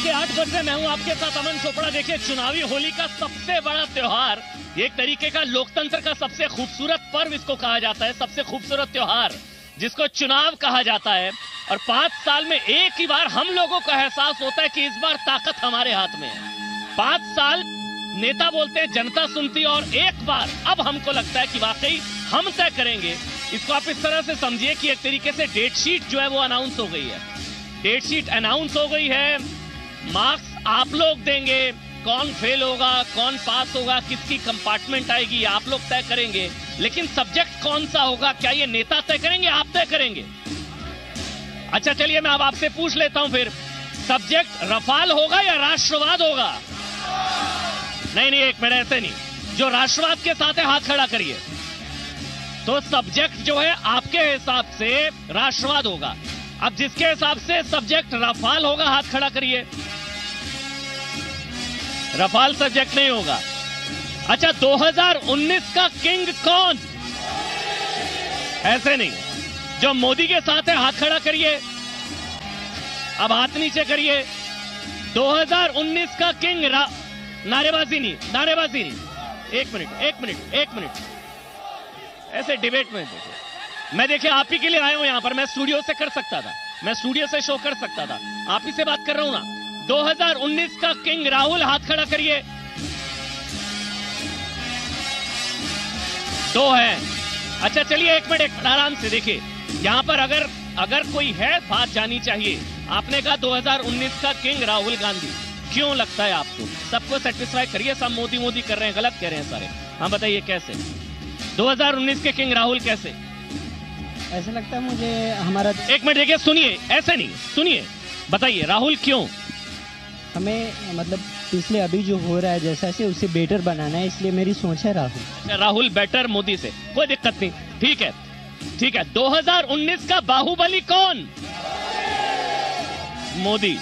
के 8 बजे मैं हूं आपके साथ अमन चोपड़ा। देखिए, चुनावी होली का सबसे बड़ा त्योहार, एक तरीके का लोकतंत्र का सबसे खूबसूरत पर्व इसको कहा जाता है, सबसे खूबसूरत त्योहार जिसको चुनाव कहा जाता है। और 5 साल में एक ही बार हम लोगों को एहसास होता है कि इस बार ताकत हमारे हाथ में है। 5 साल नेता बोलते हैं, जनता सुनती है, और एक बार अब हमको लगता है कि वाकई हम तय करेंगे। इसको आप इस तरह से समझिए कि एक तरीके से डेट शीट जो है वो अनाउंस हो गई है। डेट शीट अनाउंस हो गई है, मार्क्स आप लोग देंगे, कौन फेल होगा, कौन पास होगा, किसकी कंपार्टमेंट आएगी, आप लोग तय करेंगे। लेकिन सब्जेक्ट कौन सा होगा, क्या ये नेता तय करेंगे, आप तय करेंगे? अच्छा, चलिए मैं अब आपसे पूछ लेता हूं फिर, सब्जेक्ट रफाल होगा या राष्ट्रवाद होगा? नहीं, एक मिनट, ऐसे नहीं। जो राष्ट्रवाद के साथ है, हाथ खड़ा करिए। तो सब्जेक्ट जो है आपके हिसाब से राष्ट्रवाद होगा। अब जिसके हिसाब से सब्जेक्ट रफाल होगा, हाथ खड़ा करिए। रफाल सब्जेक्ट नहीं होगा। अच्छा, 2019 का किंग कौन? ऐसे नहीं। जो मोदी के साथ है, हाथ खड़ा करिए। अब हाथ नीचे करिए। 2019 का किंग नारेबाजी नहीं। एक मिनट। ऐसे डिबेट में देखिए, आप ही के लिए आया हूं यहां पर। मैं स्टूडियो से कर सकता था, मैं स्टूडियो से शो कर सकता था, आप ही से बात कर रहा हूं ना। 2019 का किंग राहुल, हाथ खड़ा करिए। 2 है। अच्छा, चलिए एक मिनट आराम से देखिए। यहां पर अगर कोई है, बात जानी चाहिए। आपने कहा 2019 का किंग राहुल गांधी, क्यों लगता है आपको? सबको सेटिस्फाई करिए, सब मोदी कर रहे हैं, गलत कह रहे हैं सारे। हाँ, बताइए कैसे 2019 के किंग राहुल कैसे? ऐसा लगता है मुझे हमारा। एक मिनट देखिए, सुनिए, ऐसे नहीं, सुनिए, बताइए राहुल क्यों? हमें मतलब पिछले अभी जो हो रहा है जैसा से उसे बेटर बनाना है, इसलिए मेरी सोच है राहुल। राहुल बेटर मोदी से, कोई दिक्कत नहीं। ठीक है। 2019 का बाहुबली कौन? मोदी।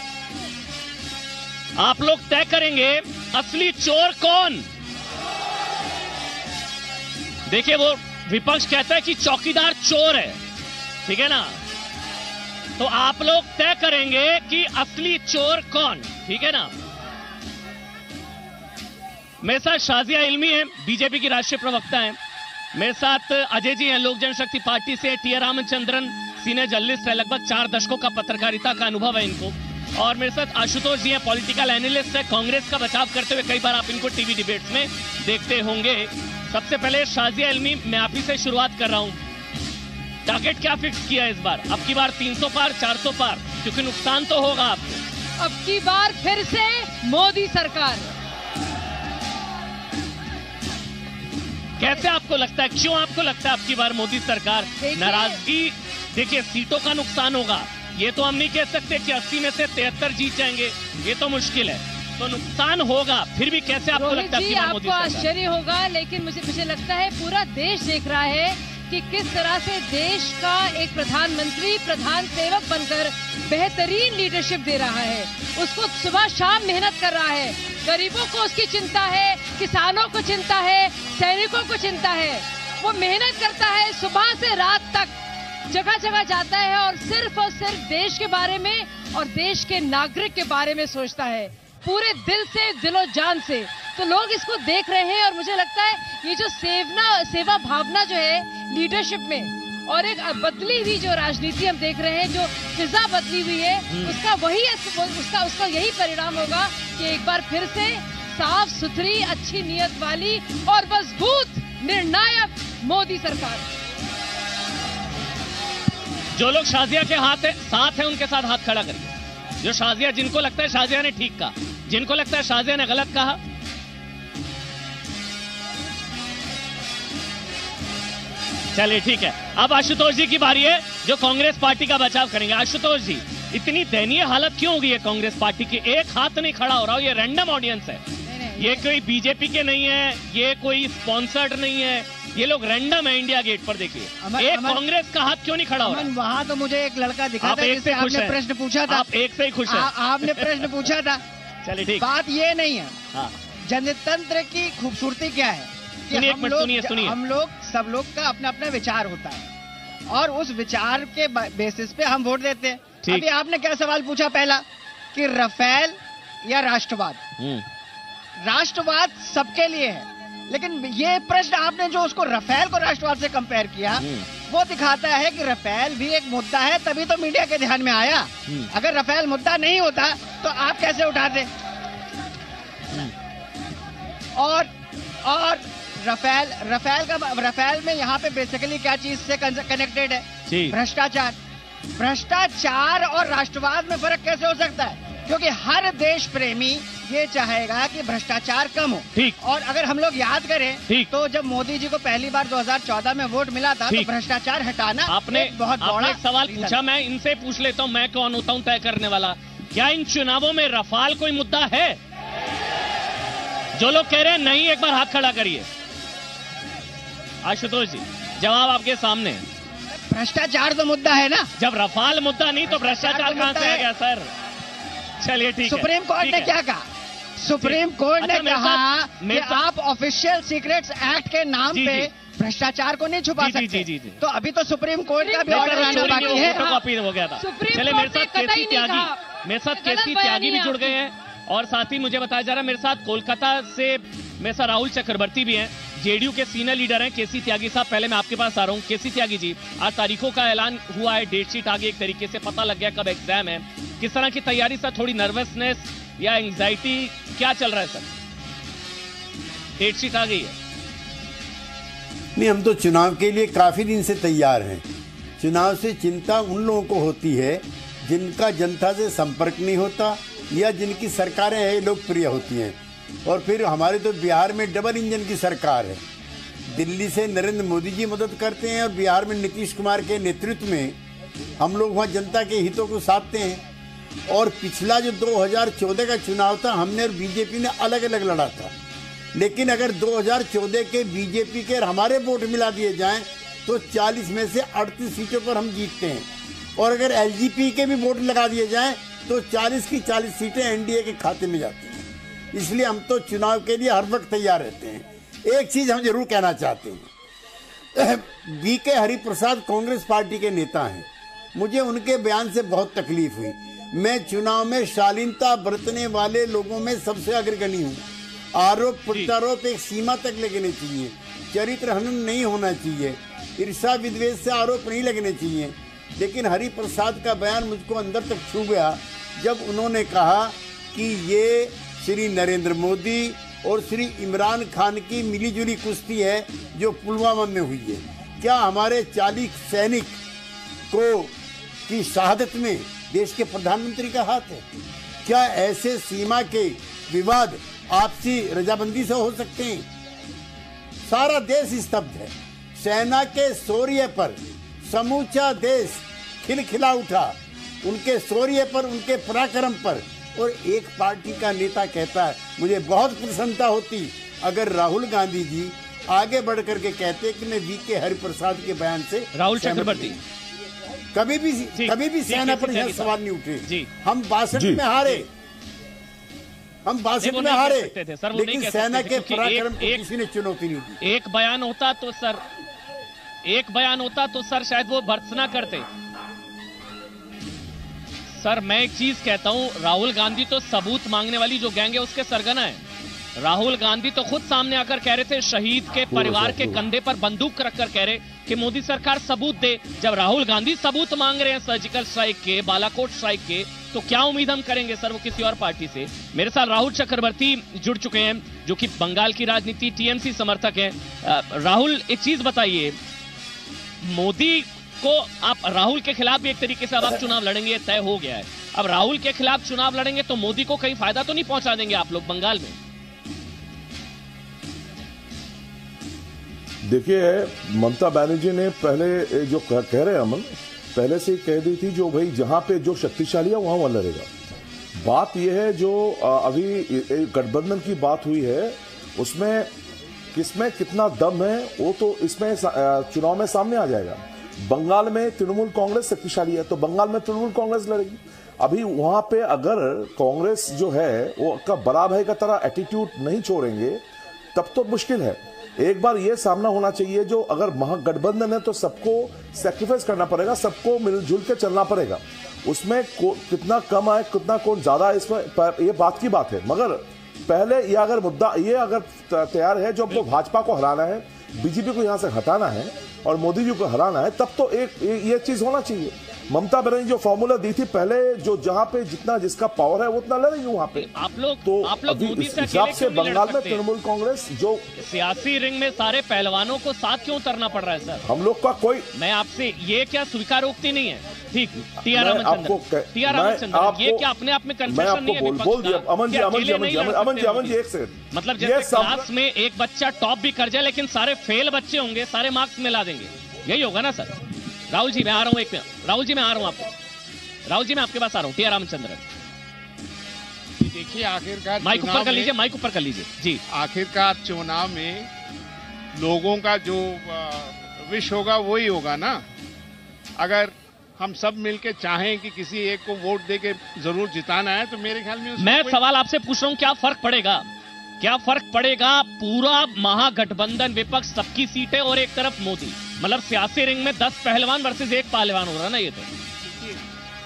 आप लोग तय करेंगे असली चोर कौन? देखिए, वो विपक्ष कहता है कि चौकीदार चोर है, ठीक है ना? तो आप लोग तय करेंगे कि असली चोर कौन, ठीक है ना? मेरे साथ शाजिया इल्मी है, बीजेपी की राष्ट्रीय प्रवक्ता है। मेरे साथ अजय जी हैं, लोक जनशक्ति पार्टी से। टी रामचंद्रन सीनियर जर्नलिस्ट है, लगभग 4 दशकों का पत्रकारिता का अनुभव है इनको। और मेरे साथ आशुतोष जी हैं, पॉलिटिकल एनालिस्ट है, कांग्रेस का बचाव करते हुए कई बार आप इनको टीवी डिबेट्स में देखते होंगे। सबसे पहले शाजिया इल्मी, मैं आप ही से शुरुआत कर रहा हूं। टारगेट क्या फिक्स किया है इस बार? अब की बार 300 पार, 400 पार, क्योंकि नुकसान तो होगा आपको। अब की बार फिर से मोदी सरकार। कैसे आपको लगता है, क्यों आपको लगता है अब की बार मोदी सरकार? नाराजगी, देखिए सीटों का नुकसान होगा, ये तो हम नहीं कह सकते कि 80 में से 73 जीत जाएंगे, ये तो मुश्किल है। तो नुकसान होगा, फिर भी कैसे आपको लगता है आपको आश्चर्य होगा, लेकिन मुझे लगता है पूरा देश देख रहा है कि किस तरह से देश का एक प्रधानमंत्री प्रधान सेवक बनकर बेहतरीन लीडरशिप दे रहा है। उसको सुबह शाम मेहनत कर रहा है, गरीबों को उसकी चिंता है, किसानों को चिंता है, सैनिकों को चिंता है। वो मेहनत करता है, सुबह से रात तक जगह जगह जाता है और सिर्फ देश के बारे में और देश के नागरिक के बारे में सोचता है, पूरे दिल से, दिलो जान से। तो लोग इसको देख रहे हैं और मुझे लगता है ये जो सेवा भावना जो है लीडरशिप में, और एक बदली हुई जो राजनीति हम देख रहे हैं, जो फिजा बदली हुई है, उसका यही परिणाम होगा कि एक बार फिर से साफ सुथरी, अच्छी नियत वाली और मजबूत निर्णायक मोदी सरकार। जो लोग शाजिया के साथ हैं उनके साथ हाथ खड़ा करिए। जो शाजिया, जिनको लगता है शाजिया ने ठीक कहा, जिनको लगता है शाजिया ने गलत कहा। चलिए ठीक है, अब आशुतोष जी की बारी है, जो कांग्रेस पार्टी का बचाव करेंगे। आशुतोष जी, इतनी दयनीय हालत क्यों हो गई है कांग्रेस पार्टी की? एक हाथ नहीं खड़ा हो रहा हो, ये रैंडम ऑडियंस है, ये कोई बीजेपी के नहीं है, ये कोई स्पॉन्सर्ड नहीं है, ये लोग रैंडम है। इंडिया गेट पर देखिए, एक कांग्रेस का हाथ क्यों नहीं खड़ा हो रहा? वहाँ तो मुझे एक लड़का दिखा था, जिससे आपने प्रश्न पूछा था। आप एक से ही खुश हैं। आपने प्रश्न पूछा था। चलिए ठीक, बात ये नहीं है। हाँ, जनतंत्र की खूबसूरती क्या है कि सुनिए। हम लोग सब लोग का अपना अपना विचार होता है और उस विचार के बेसिस पे हम वोट देते हैं। अभी आपने क्या सवाल पूछा पहला, कि राफेल या राष्ट्रवाद? राष्ट्रवाद सबके लिए है, लेकिन ये प्रश्न आपने जो उसको रफेल को राष्ट्रवाद से कंपेयर किया, वो दिखाता है कि रफेल भी एक मुद्दा है, तभी तो मीडिया के ध्यान में आया। अगर रफेल मुद्दा नहीं होता तो आप कैसे उठाते? और रफेल में यहाँ पे बेसिकली क्या चीज से कनेक्टेड है? भ्रष्टाचार। भ्रष्टाचार और राष्ट्रवाद में फर्क कैसे हो सकता है? क्योंकि हर देश प्रेमी ये चाहेगा कि भ्रष्टाचार कम हो। ठीक। और अगर हम लोग याद करें तो जब मोदी जी को पहली बार 2014 में वोट मिला था तो भ्रष्टाचार हटाना आपने बहुत बड़ा सवाल पूछा। मैं इनसे पूछ लेता हूँ, मैं कौन होता हूँ तय करने वाला? क्या इन चुनावों में रफाल कोई मुद्दा है? जो लोग कह रहे हैं नहीं, एक बार हाथ खड़ा करिए। आशुतोष जी, जवाब आपके सामने। भ्रष्टाचार तो मुद्दा है ना। जब रफाल मुद्दा नहीं तो भ्रष्टाचार कहां से आ गया सर? चलिए ठीक है। सुप्रीम कोर्ट ने क्या कहा? सुप्रीम कोर्ट ने कहा कि आप ऑफिशियल सीक्रेट्स एक्ट के नाम पे भ्रष्टाचार को नहीं छुपा सकते। तो अभी तो सुप्रीम कोर्ट का भी ऑर्डर आना बाकी है। कॉपी हो गया था। चलिए, मेरे साथ केसी त्यागी भी जुड़ गए हैं, और साथ ही मुझे बताया जा रहा है मेरे साथ कोलकाता से मेरे साथ राहुल चक्रवर्ती भी हैं, जेडीयू के सीनियर लीडर हैं। केसी त्यागी साहब, पहले मैं आपके पास आ रहा हूं। केसी त्यागी जी, आज तारीखों का ऐलान हुआ है, डेट शीट आ गई, एक तरीके से पता लग गया कब एग्जाम है। किस तरह की तैयारी सर? थोड़ी नर्वसनेस या एंग्जाइटी, क्या चल रहा है सर? डेट शीट आ गई है? नहीं, हम तो चुनाव के लिए काफी दिन से तैयार हैं। चुनाव से चिंता उन लोगों को होती है जिनका जनता से संपर्क नहीं होता या जिनकी सरकारें लोकप्रिय होती हैं। और फिर हमारे तो बिहार में डबल इंजन की सरकार है। दिल्ली से नरेंद्र मोदी जी मदद करते हैं और बिहार में नीतीश कुमार के नेतृत्व में हम लोग वहाँ जनता के हितों को साधते हैं। और पिछला जो 2014 का चुनाव था, हमने और बीजेपी ने अलग अलग लड़ा था। लेकिन अगर 2014 के बीजेपी के हमारे वोट मिला दिए जाएं तो 40 में से 38 सीटों पर हम जीतते हैं। और अगर एलजेपी के भी वोट लगा दिए जाएं तो 40 की 40 सीटें एनडीए के खाते में जाती हैं। इसलिए हम तो चुनाव के लिए हर वक्त तैयार रहते हैं। एक चीज हम जरूर कहना चाहते हैं, बीके हरिप्रसाद कांग्रेस पार्टी के नेता हैं। मुझे उनके बयान से बहुत तकलीफ हुई। मैं चुनाव में शालीनता बरतने वाले लोगों में सबसे अग्रगणी हूँ। आरोप प्रत्यारोप एक सीमा तक लगने चाहिए, चरित्र हनन नहीं होना चाहिए, ईर्ष्या विद्वेष से आरोप नहीं लगने चाहिए। लेकिन हरिप्रसाद का बयान मुझको अंदर तक छू गया जब उन्होंने कहा कि ये श्री नरेंद्र मोदी और श्री इमरान खान की मिलीजुली कुश्ती है जो पुलवामा में हुई है। क्या हमारे 40 सैनिक को की शहादत में देश के प्रधानमंत्री का हाथ है? क्या ऐसे सीमा के विवाद आपसी रजाबंदी से हो सकते हैं? सारा देश स्तब्ध है। सेना के शौर्य पर समूचा देश खिलखिला उठा, उनके शौर्य पर, उनके पराक्रम पर। और एक पार्टी का नेता कहता है, मुझे बहुत प्रसन्नता होती अगर राहुल गांधी जी आगे बढ़ करके कहते कि मैं बीके हरिप्रसाद के बयान से। राहुल चक्रवर्ती कभी भी सेना पर यह सवाल नहीं उठे। हम 62 में हारे, हम 62 में हारे, लेकिन सेना के पराक्रम को किसी ने चुनौती नहीं दी। एक बयान होता तो सर शायद वो भर्त्सना करते। सर मैं एक चीज कहता हूं, राहुल गांधी तो सबूत मांगने वाली जो गैंग है उसके सरगना है। राहुल गांधी तो खुद सामने आकर कह रहे थे, शहीद के परिवार के कंधे पर बंदूक रखकर कह रहे कि मोदी सरकार सबूत दे। जब राहुल गांधी सबूत मांग रहे हैं सर्जिकल स्ट्राइक के, बालाकोट स्ट्राइक के, तो क्या उम्मीद हम करेंगे सर वो किसी और पार्टी से? मेरे साथ राहुल चक्रवर्ती जुड़ चुके हैं जो कि बंगाल की राजनीति टीएमसी समर्थक हैं। राहुल, एक चीज बताइए, मोदी को आप राहुल के खिलाफ भी एक तरीके से अब आप चुनाव लड़ेंगे, तय हो गया है। अब राहुल के खिलाफ चुनाव लड़ेंगे तो मोदी को कहीं फायदा तो नहीं पहुंचा देंगे आप लोग बंगाल में? देखिए, ममता बनर्जी ने पहले जो कह रहे हैं अमन, पहले से ही कह दी थी, जो भाई जहां पे जो शक्तिशाली है वहां वो लड़ेगा। बात यह है जो अभी गठबंधन की बात हुई है उसमें किसमें कितना दम है वो तो इसमें चुनाव में सामने आ जाएगा। बंगाल में तृणमूल कांग्रेस शक्तिशाली है तो बंगाल में तृणमूल कांग्रेस लड़ेगी। अभी वहां पे अगर कांग्रेस जो है वो का बड़ा भाई का तरह एटीट्यूड नहीं छोड़ेंगे तब तो मुश्किल है। एक बार ये सामना होना चाहिए, जो अगर महागठबंधन है तो सबको सैक्रिफाइस करना पड़ेगा, सबको मिलजुल के चलना पड़ेगा। उसमें कितना कम है कितना कौन ज्यादा है, इसमें ये बात की बात है। मगर पहले ये अगर मुद्दा ये अगर तैयार है, जो हमको भाजपा को हराना है, बीजेपी को यहां से हटाना है और मोदी जी को हराना है, तब तो एक ये चीज होना चाहिए। ममता बनर्जी जो फॉर्मूला दी थी पहले, जो जहां पे जितना जिसका पावर है वो उतना लड़ेगी वहां पे। आप लोग मोदी से हिसाब से बंगाल में तृणमूल कांग्रेस जो सियासी रिंग में सारे पहलवानों को साथ क्यों उतरना पड़ रहा है सर? हम लोग का कोई, मैं आपसे ये क्या स्वीकारोक्ति नहीं है? ठीक, टी.आर. रामचंद्रन, ये क्या अपने आप में कन्फेशन नहीं है? बोल दिया अमन जी एक सेकंड। मतलब जैसे क्लास में एक बच्चा टॉप भी कर जाए लेकिन सारे फेल बच्चे होंगे, सारे मार्क्स मिला देंगे, यही होगा ना सर? राहुल जी मैं आ रहा हूँ, एक मिनट राहुल जी मैं आ रहा हूँ आपको, राहुल जी मैं आपके पास आ रहा हूँ। टी.आर. रामचंद्रन देखिए, आखिरकार माइक ऊपर कर लीजिए, माइक ऊपर कर लीजिए जी। आखिरकार चुनाव में लोगों का जो विश होगा वही होगा ना। अगर हम सब मिलके चाहें कि किसी एक को वोट दे के जरूर जिताना है, तो मेरे ख्याल में मैं सवाल आपसे पूछ रहा हूं, क्या फर्क पड़ेगा? क्या फर्क पड़ेगा? पूरा महागठबंधन विपक्ष सबकी सीटें और एक तरफ मोदी, मतलब सियासी रिंग में 10 पहलवान वर्सेस 1 पहलवान हो रहा है ना। ये तो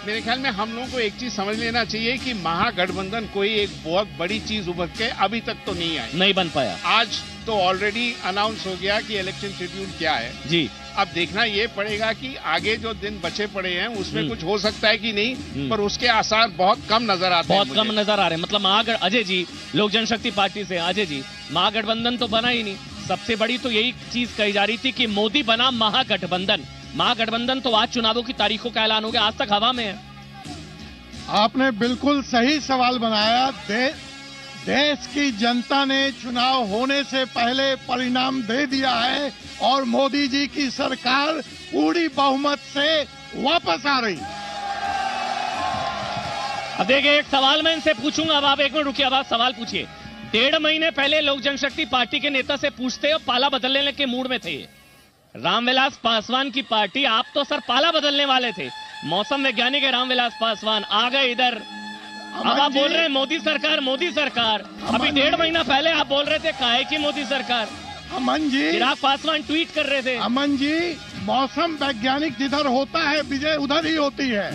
मेरे ख्याल में हम लोगों को एक चीज समझ लेना चाहिए कि महागठबंधन कोई एक बहुत बड़ी चीज उभर के अभी तक तो नहीं आई, नहीं बन पाया। आज तो ऑलरेडी अनाउंस हो गया कि इलेक्शन शेड्यूल क्या है जी। अब देखना ये पड़ेगा कि आगे जो दिन बचे पड़े हैं उसमें कुछ हो सकता है कि नहीं, पर उसके आसार बहुत कम नजर आते हैं, बहुत कम नजर आ रहे हैं। मतलब अजय जी लोक जनशक्ति पार्टी से, अजय जी महागठबंधन तो बना ही नहीं। सबसे बड़ी तो यही चीज कही जा रही थी कि मोदी बना महागठबंधन। महागठबंधन तो आज चुनावों की तारीखों का ऐलान हो गया, आज तक हवा में है। आपने बिल्कुल सही सवाल बनाया। देश की जनता ने चुनाव होने से पहले परिणाम दे दिया है और मोदी जी की सरकार पूरी बहुमत से वापस आ रही। अब देखिए, एक सवाल मैं इनसे पूछूंगा, अब आप एक मिनट रुकिए, अब आप सवाल पूछिए। 1.5 महीने पहले लोक जनशक्ति पार्टी के नेता से पूछते और पाला बदलने के मूड में थे। रामविलास पासवान की पार्टी, आप तो सर पाला बदलने वाले थे। मौसम वैज्ञानिक है रामविलास पासवान, आ गए इधर। अब आप बोल रहे हैं मोदी सरकार, मोदी सरकार। अभी 1.5 महीना पहले आप बोल रहे थे काहे की मोदी सरकार। अमन जी, चिराग पासवान ट्वीट कर रहे थे। अमन जी, मौसम वैज्ञानिक जिधर होता है विजय उधर ही होती है।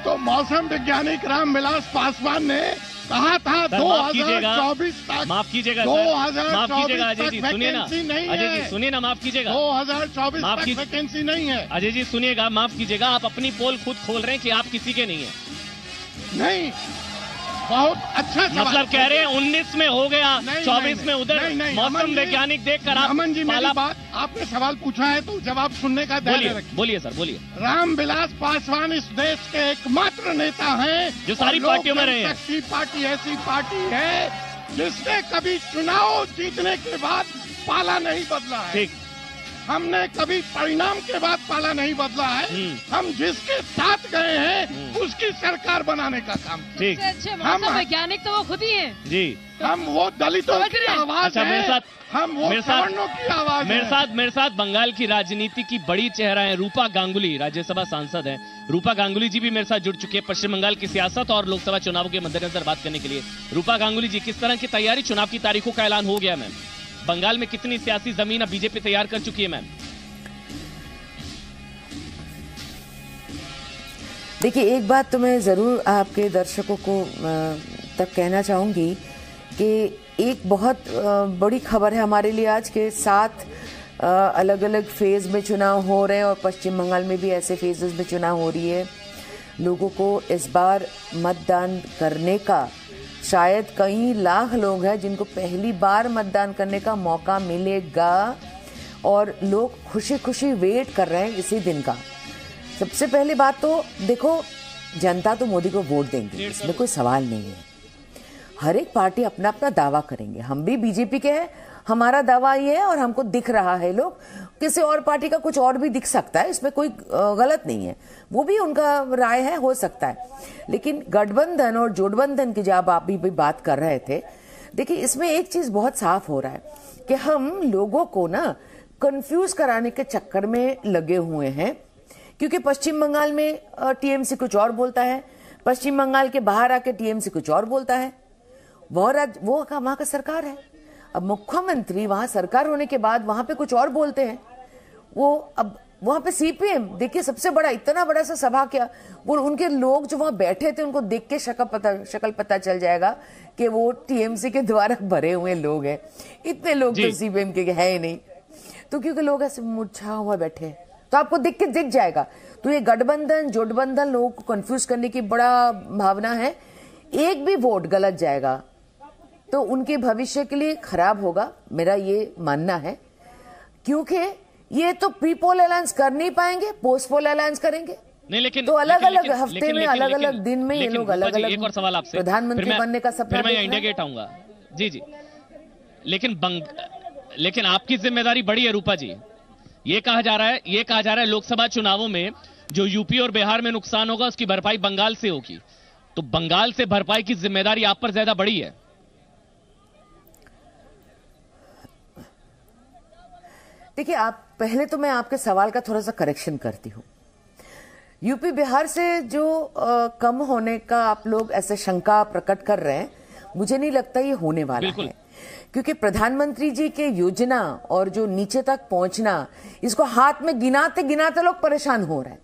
तो मौसम वैज्ञानिक रामविलास पासवान ने कहा था 2024 तक, माफ कीजिएगा 2024 अजय जी, सुनिए ना अजय जी, सुनिए ना, माफ कीजिएगा 2024 तक वैकेंसी नहीं है। अजय जी सुनिएगा, माफ कीजिएगा, आप अपनी पोल खुद खोल रहे हैं कि आप किसी के नहीं है। नहीं, बहुत अच्छा मतलब कह रहे हैं 19 में हो गया, 24 में उधर। मौसम वैज्ञानिक देखकर आप, अमन जी मेरी बात, आपने सवाल पूछा है तो जवाब सुनने का धैर्य रखिए। बोलिए सर, बोलिए। रामविलास पासवान इस देश के एकमात्र नेता हैं जो सारी पार्टियों में रहे हैं। शक्ति पार्टी ऐसी पार्टी है जिसने कभी चुनाव जीतने के बाद पाला नहीं बदला है। ठीक, हमने कभी परिणाम के बाद पाला नहीं बदला है। हम जिसके साथ गए हैं उसकी सरकार बनाने का काम। ठीक, अच्छे मौसम वैज्ञानिक तो वो खुद ही हैं। जी, हम वो दलितों की आवाज अच्छा, है, हम वो सवर्णों की आवाज है। मेरे साथ बंगाल की राजनीति की बड़ी चेहरा है रूपा गांगुली, राज्यसभा सांसद है। रूपा गांगुली जी भी मेरे साथ जुड़ चुके हैं पश्चिम बंगाल की सियासत और लोकसभा चुनाव के मद्देनजर बात करने के लिए। रूपा गांगुली जी, किस तरह की तैयारी? चुनाव की तारीखों का ऐलान हो गया मैम। बंगाल में कितनी सियासी जमीन अब बीजेपी तैयार कर चुकी है मैम? देखिए, एक बात तो मैं जरूर आपके दर्शकों को तक कहना चाहूंगी कि एक बहुत बड़ी खबर है हमारे लिए आज के 7 अलग अलग फेज में चुनाव हो रहे हैं और पश्चिम बंगाल में भी ऐसे फेजेस में चुनाव हो रही है। लोगों को इस बार मतदान करने का, शायद कई लाख लोग हैं जिनको पहली बार मतदान करने का मौका मिलेगा और लोग खुशी खुशी वेट कर रहे हैं इसी दिन का। सबसे पहली बात तो देखो, जनता तो मोदी को वोट देंगे, इसमें कोई सवाल नहीं है। हर एक पार्टी अपना अपना दावा करेंगे। हम भी बीजेपी के हैं, हमारा दावा ये है और हमको दिख रहा है। लोग किसी और पार्टी का कुछ और भी दिख सकता है, इसमें कोई गलत नहीं है, वो भी उनका राय है, हो सकता है। लेकिन गठबंधन और जोड़बंधन की जब आप भी बात कर रहे थे, देखिए इसमें एक चीज बहुत साफ हो रहा है कि हम लोगों को ना कंफ्यूज कराने के चक्कर में लगे हुए हैं। क्योंकि पश्चिम बंगाल में टीएमसी कुछ और बोलता है, पश्चिम बंगाल के बाहर आके टीएमसी कुछ और बोलता है। वो वहाँ का सरकार है। अब मुख्यमंत्री वहां सरकार होने के बाद वहां पे कुछ और बोलते हैं। वो अब वहां पे सीपीएम देखिए सबसे बड़ा इतना बड़ा सा सभा क्या, वो उनके लोग जो वहां बैठे थे उनको देख के शक्ल पता चल जाएगा कि वो टीएमसी के द्वारा भरे हुए लोग हैं। इतने लोग तो सीपीएम के है ही नहीं, तो क्योंकि लोग ऐसे मुरझा हुआ बैठे हैं तो आपको दिख के दिख जाएगा। तो ये गठबंधन जोटबंधन लोगों को कंफ्यूज करने की बड़ा भावना है। एक भी वोट गलत जाएगा तो उनके भविष्य के लिए खराब होगा, मेरा ये मानना है। क्योंकि ये तो प्री पोल अलायंस कर नहीं पाएंगे, पोस्ट पोल अलायंस करेंगे नहीं, लेकिन तो अलग अलग हफ्ते में अलग अलग दिन में ये लोग अलग अलग। एक और सवाल आपसे, प्रधानमंत्री बनने का सपना, मैं इंडिया गेट आऊंगा। जी लेकिन आपकी जिम्मेदारी बड़ी है रूपा जी। ये कहा जा रहा है लोकसभा चुनावों में जो यूपी और बिहार में नुकसान होगा उसकी भरपाई बंगाल से होगी, तो बंगाल से भरपाई की जिम्मेदारी आप पर ज्यादा बड़ी है। देखिए, आप पहले तो मैं आपके सवाल का थोड़ा सा करेक्शन करती हूं। यूपी बिहार से जो कम होने का आप लोग ऐसे शंका प्रकट कर रहे हैं, मुझे नहीं लगता ये होने वाला है, क्योंकि प्रधानमंत्री जी के योजना और जो नीचे तक पहुंचना, इसको हाथ में गिनाते गिनाते लोग परेशान हो रहे हैं।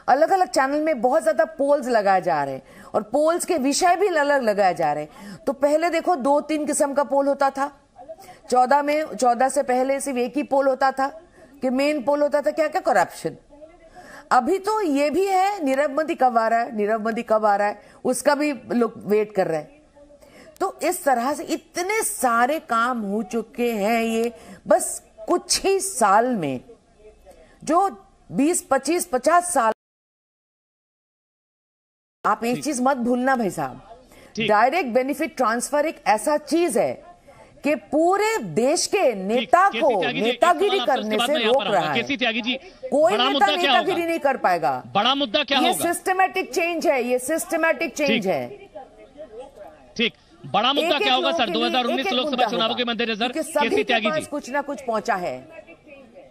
अलग अलग चैनल में बहुत ज्यादा पोल्स लगाए जा रहे हैं और पोल्स के विषय भी अलग लगाए जा रहे हैं। तो पहले देखो 2-3 किस्म का पोल होता था, 14 से पहले सिर्फ एक ही पोल होता था कि मेन पोल होता था क्या क्या करप्शन। अभी तो ये भी है नीरव मोदी कब आ रहा है, उसका भी लोग वेट कर रहे हैं। तो इस तरह से इतने सारे काम हो चुके हैं, ये बस कुछ ही साल में, जो 20, 25, 50 साल। आप एक चीज मत भूलना भाई साहब, डायरेक्ट बेनिफिट ट्रांसफर एक ऐसा चीज है कि पूरे देश के नेता को नेतागिरी करने से रोक रहा है। कोई नेता नेतागिरी नहीं कर पाएगा। बड़ा मुद्दा क्या होगा? ये सिस्टमेटिक चेंज है, ये सिस्टमेटिक चेंज है। ठीक, बड़ा मुद्दा क्या होगा सर 2019 लोकसभा चुनावों के मद्देनजर? केसी त्यागी जी, कुछ ना कुछ पहुंचा है।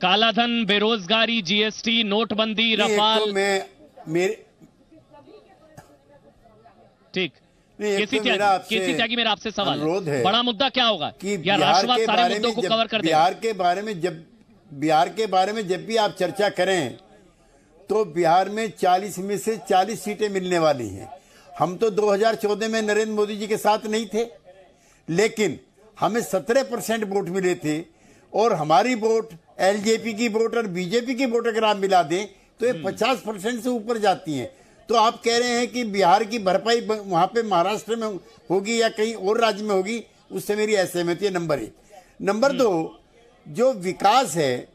कालाधन, बेरोजगारी, जीएसटी, नोटबंदी, रफाल। ठीक, केसी त्यागी, मेरा आपसे सवाल है, बड़ा मुद्दा क्या होगा कि या राष्ट्रवाद सारे मुद्दों को कवर कर बिहार के बारे में जब भी आप चर्चा करें तो बिहार में 40 में से 40 सीटें मिलने वाली हैं। हम तो 2014 में नरेंद्र मोदी जी के साथ नहीं थे, लेकिन हमें 17% वोट मिले थे और हमारी वोट एलजेपी की वोट और बीजेपी की वोट अगर आप मिला दें तो ये 50% से ऊपर जाती हैं। तो आप कह रहे हैं कि बिहार की भरपाई वहां पे महाराष्ट्र में होगी या कहीं और राज्य में होगी, उससे मेरी असहमति है, नंबर 1। नंबर 2, जो विकास है,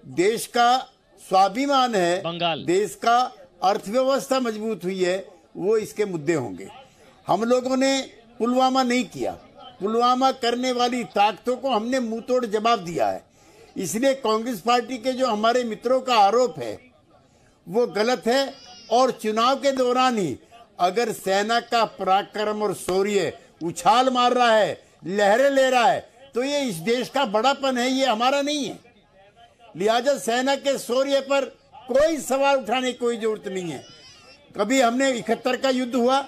देश का स्वाभिमान है, देश का अर्थव्यवस्था मजबूत हुई है, वो इसके मुद्दे होंगे। हम लोगों ने पुलवामा नहीं किया, पुलवामा करने वाली ताकतों को हमने मुंह तोड़ जवाब दिया है। इसलिए कांग्रेस पार्टी के जो हमारे मित्रों का आरोप है वो गलत है। और चुनाव के दौरान ही अगर सेना का पराक्रम और शौर्य उछाल मार रहा है, लहरें ले रहा है, तो ये इस देश का बड़ापन है, ये हमारा नहीं है। लिहाजा सेना के शौर्य पर कोई सवाल उठाने की कोई जरूरत नहीं है। कभी हमने 71 का युद्ध हुआ,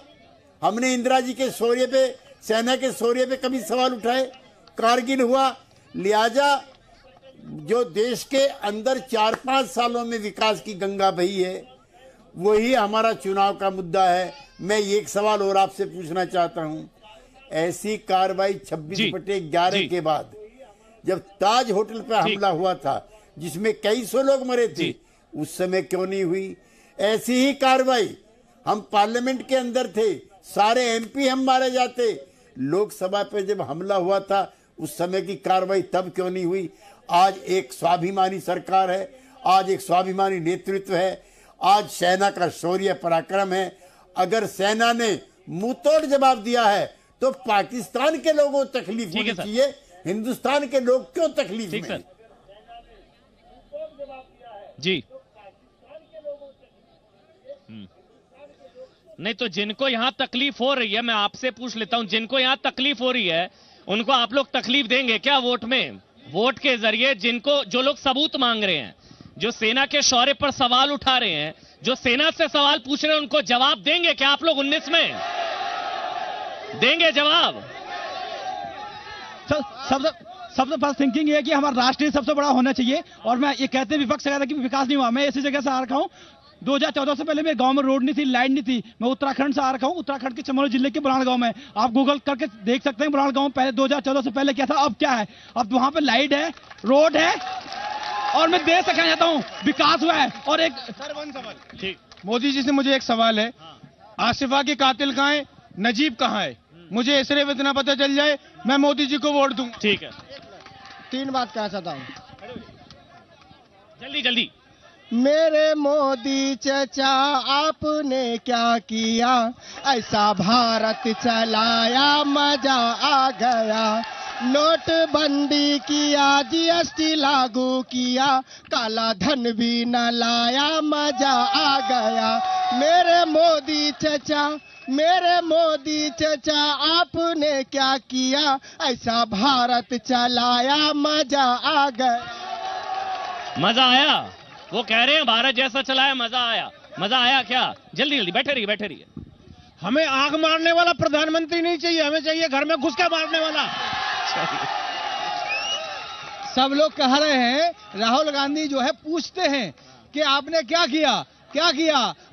हमने इंदिरा जी के शौर्य पे, सेना के शौर्य पे कभी सवाल उठाए? कारगिल हुआ। लिहाजा जो देश के अंदर 4-5 सालों में विकास की गंगा बही है, वही हमारा चुनाव का मुद्दा है। मैं एक सवाल और आपसे पूछना चाहता हूं, ऐसी कार्रवाई 26/11 के बाद जब ताज होटल पर हमला हुआ था जिसमें कई सौ लोग मरे थे, उस समय क्यों नहीं हुई? ऐसी ही कार्रवाई, हम पार्लियामेंट के अंदर थे, सारे एमपी हम मारे जाते, लोकसभा पे जब हमला हुआ था उस समय की कार्रवाई तब क्यों नहीं हुई? आज एक स्वाभिमानी सरकार है, आज एक स्वाभिमानी नेतृत्व है, आज सेना का शौर्य पराक्रम है। अगर सेना ने मुंहतोड़ जवाब दिया है तो पाकिस्तान के लोगों को तकलीफ होनी चाहिए, हिंदुस्तान के लोग क्यों तकलीफ में? जी नहीं, तो जिनको यहां तकलीफ हो रही है, मैं आपसे पूछ लेता हूं, जिनको यहां तकलीफ हो रही है उनको आप लोग तकलीफ देंगे क्या वोट में? वोट के जरिए जिनको, जो लोग सबूत मांग रहे हैं, जो सेना के शौर्य पर सवाल उठा रहे हैं, जो सेना से सवाल पूछ रहे हैं, उनको जवाब देंगे क्या आप लोग 19 में? देंगे जवाब? सबसे फर्स्ट थिंकिंग ये है कि हमारा राष्ट्र ही सबसे बड़ा होना चाहिए। और मैं ये कहते हैं विपक्ष कहता है कि विकास नहीं हुआ, मैं ऐसी जगह से आ रखा हूँ 2014 से पहले मेरे गांव में रोड नहीं थी, लाइट नहीं थी। मैं उत्तराखंड से आ रखा हूँ, उत्तराखंड के चमोली जिले के बुराण गांव में। आप गूगल करके देख सकते हैं बुराण गांव पहले 2014 से पहले क्या था, अब क्या है। अब वहां पे लाइट है, रोड है, और मैं देश से कहना चाहता हूँ विकास हुआ है। और एक सवाल, मोदी जी से मुझे एक सवाल है, आसिफा के कातिल कहाँ है, नजीब कहाँ है, मुझे सिर्फ इतना पता चल जाए, मैं मोदी जी को वोट दूं। ठीक है, 3 बात कहना चाहता हूँ, जल्दी जल्दी। मेरे मोदी चचा आपने क्या किया, ऐसा भारत चलाया मजा आ गया। नोटबंदी किया, जीएसटी लागू किया, काला धन भी न लाया, मजा आ गया। मेरे मोदी चचा आपने क्या किया, ऐसा भारत चलाया मजा आ गया। मजा आया, वो कह रहे हैं भारत जैसा चलाया मजा आया। मजा आया क्या? जल्दी जल्दी बैठे रहिए। हमें आग मारने वाला प्रधानमंत्री नहीं चाहिए, हमें चाहिए घर में घुस के मारने वाला। सब लोग कह रहे हैं, राहुल गांधी जो है पूछते हैं कि आपने क्या किया।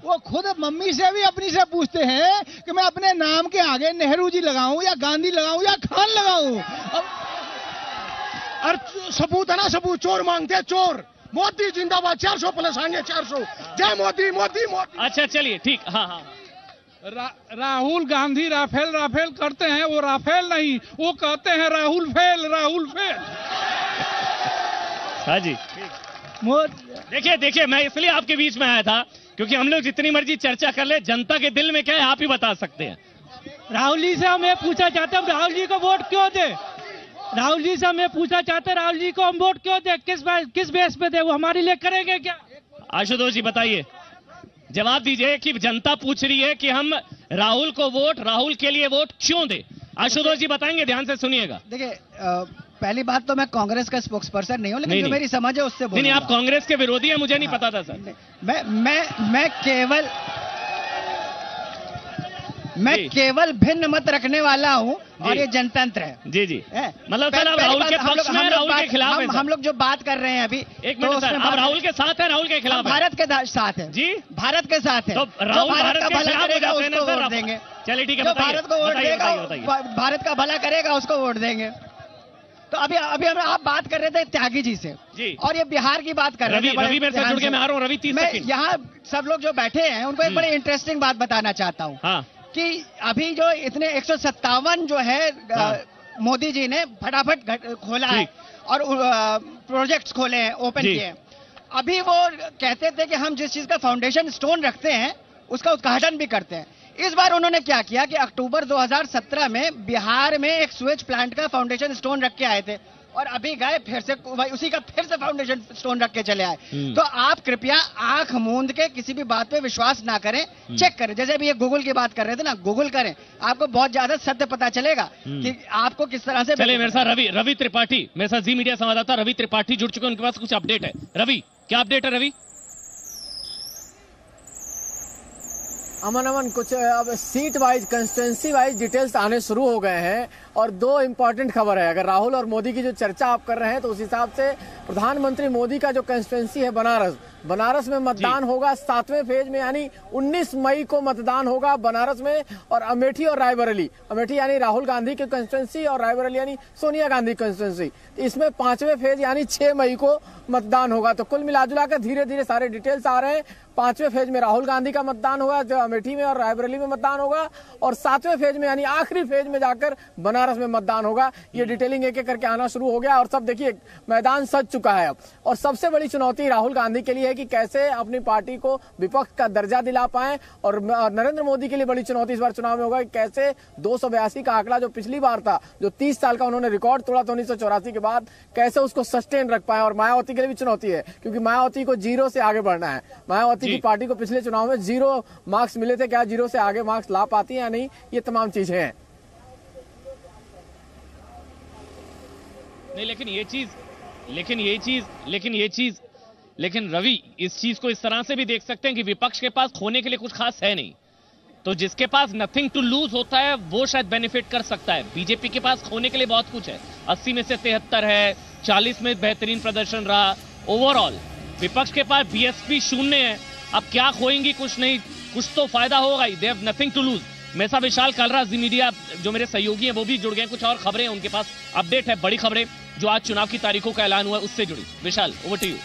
वो खुद मम्मी से भी अपनी से पूछते हैं कि मैं अपने नाम के आगे नेहरू जी लगाऊं या गांधी लगाऊं या खान लगाऊं। और सबूत है ना, सबूत। चोर मांगते हैं, चोर। मोदी जिंदाबाद, 400 प्लस आएंगे, 400। जय मोदी, मोदी मोदी। अच्छा चलिए ठीक। हाँ। राहुल गांधी राफेल करते हैं, वो राफेल नहीं, वो कहते हैं राहुल फेल। हाँ जी, देखिए मैं इसलिए आपके बीच में आया था क्योंकि हम लोग जितनी मर्जी चर्चा कर ले, जनता के दिल में क्या है आप ही बता सकते हैं। राहुल जी से हम ये पूछना चाहते हैं, राहुल जी को वोट क्यों दे। राहुल जी से हम ये पूछना चाहते हैं, राहुल जी को हम वोट क्यों दे, किस बेस पे दे, वो हमारे लिए करेंगे क्या। आशुतोष जी बताइए, जवाब दीजिए कि जनता पूछ रही है कि हम राहुल के लिए वोट क्यों दे। आशुतोष जी बताएंगे, ध्यान से सुनिएगा। देखिए, पहली बात तो मैं कांग्रेस का स्पोक्स पर्सन नहीं हूं, लेकिन जो मेरी समझ है उससे नहीं, आप कांग्रेस के विरोधी हैं, मुझे नहीं पता था सर। मैं केवल भिन्न मत रखने वाला हूं और ये जनतंत्र है। जी मतलब सर आप राहुल के पक्ष में, राहुल के खिलाफ हैं। हम लोग जो बात कर रहे हैं अभी, एक मिनट सर, आप राहुल के साथ हैं, राहुल के खिलाफ? भारत के साथ है जी, भारत के साथ है। तो राहुल भारत का भला करेगा उसको वोट देंगे। चलिए ठीक है, भारत को वोट देगा, भारत का भला करेगा उसको वोट देंगे। तो अभी आप बात कर रहे थे त्यागी जी से जी, और ये बिहार की बात कर रहे थे। रवि मेरे से जुड़ के मैं आ रहा हूं। रवि 30 सेकंड। यहाँ सब लोग जो बैठे हैं उनको एक बड़ी इंटरेस्टिंग बात बताना चाहता हूँ कि अभी जो इतने 157 जो है मोदी जी ने फटाफट खोला है और प्रोजेक्ट्स खोले हैं, ओपन किए हैं। अभी वो कहते थे कि हम जिस चीज का फाउंडेशन स्टोन रखते हैं उसका उद्घाटन भी करते हैं। इस बार उन्होंने क्या किया कि अक्टूबर 2017 में बिहार में एक स्वेज प्लांट का फाउंडेशन स्टोन रख के आए थे और अभी गए फिर से उसी का फिर से फाउंडेशन स्टोन रख के चले आए। तो आप कृपया आंख मूंद के किसी भी बात पे विश्वास ना करें, चेक करें। जैसे अभी ये गूगल की बात कर रहे थे ना, गूगल करें, आपको बहुत ज्यादा सत्य पता चलेगा कि आपको किस तरह से। चलिए मेरे साथ रवि त्रिपाठी, मेरे साथ जी मीडिया संवाददाता रवि त्रिपाठी जुड़ चुके हैं, उनके पास कुछ अपडेट है। रवि, क्या अपडेट है रवि? अमन कुछ अब seat wise, constituency wise details आने शुरू हो गए हैं और 2 इंपॉर्टेंट खबर है। अगर राहुल और मोदी की जो चर्चा आप कर रहे हैं तो उस हिसाब से प्रधानमंत्री मोदी का जो कंस्टिट्यूंसी है बनारस में मतदान होगा 7वें फेज में, यानी 19 मई को मतदान होगा बनारस में। और अमेठी और रायबरेली, अमेठी यानी राहुल गांधी की कंस्टिट्यूंसी और रायबरेली यानी सोनिया गांधी कंस्टिट्यूंसी, इसमें 5वें फेज यानी 6 मई को मतदान होगा। तो कुल मिलाजुला कर धीरे धीरे सारे डिटेल्स आ रहे हैं। 5वें फेज में राहुल गांधी का मतदान होगा, जो अमेठी में और रायबरेली में मतदान होगा, और 7वें फेज में यानी आखिरी फेज में जाकर बनारस में मतदान होगा। ये डिटेलिंग एक एक करके आना शुरू हो गया और सब देखिए मैदान सज चुका है अब। और सबसे बड़ी चुनौती राहुल गांधी के लिए है कि कैसे अपनी पार्टी को विपक्ष का दर्जा दिला पाए, और नरेंद्र मोदी के लिए बड़ी चुनौती इस बार चुनाव में होगा कि कैसे 282 का आंकड़ा जो पिछली बार था, जो 30 साल का उन्होंने रिकॉर्ड तोड़ा था 1984 के बाद, कैसे उसको सस्टेन रख पाए। और मायावती के लिए भी चुनौती है क्योंकि मायावती को 0 से आगे बढ़ना है। मायावती की पार्टी को पिछले चुनाव में 0 मार्क्स मिले थे, क्या 0 से आगे मार्क्स ला पाती है या नहीं, ये तमाम चीजें हैं। नहीं, लेकिन रवि, इस चीज को इस तरह से भी देख सकते हैं कि विपक्ष के पास खोने के लिए कुछ खास है नहीं। तो जिसके पास नथिंग टू लूज होता है वो शायद बेनिफिट कर सकता है। बीजेपी के पास खोने के लिए बहुत कुछ है, 80 में से 73 है, 40 में बेहतरीन प्रदर्शन रहा। ओवरऑल विपक्ष के पास बीएसपी 0 है, अब क्या खोएंगी, कुछ नहीं, कुछ तो फायदा होगा ही। They have nothing to lose. मेरे साथ विशाल कालरा जी मीडिया जो मेरे सहयोगी हैं वो भी जुड़ गए, कुछ और खबरें उनके पास अपडेट है, बड़ी खबरें जो आज चुनाव की तारीखों का ऐलान हुआ है उससे जुड़ी। विशाल, ओवर टू यू।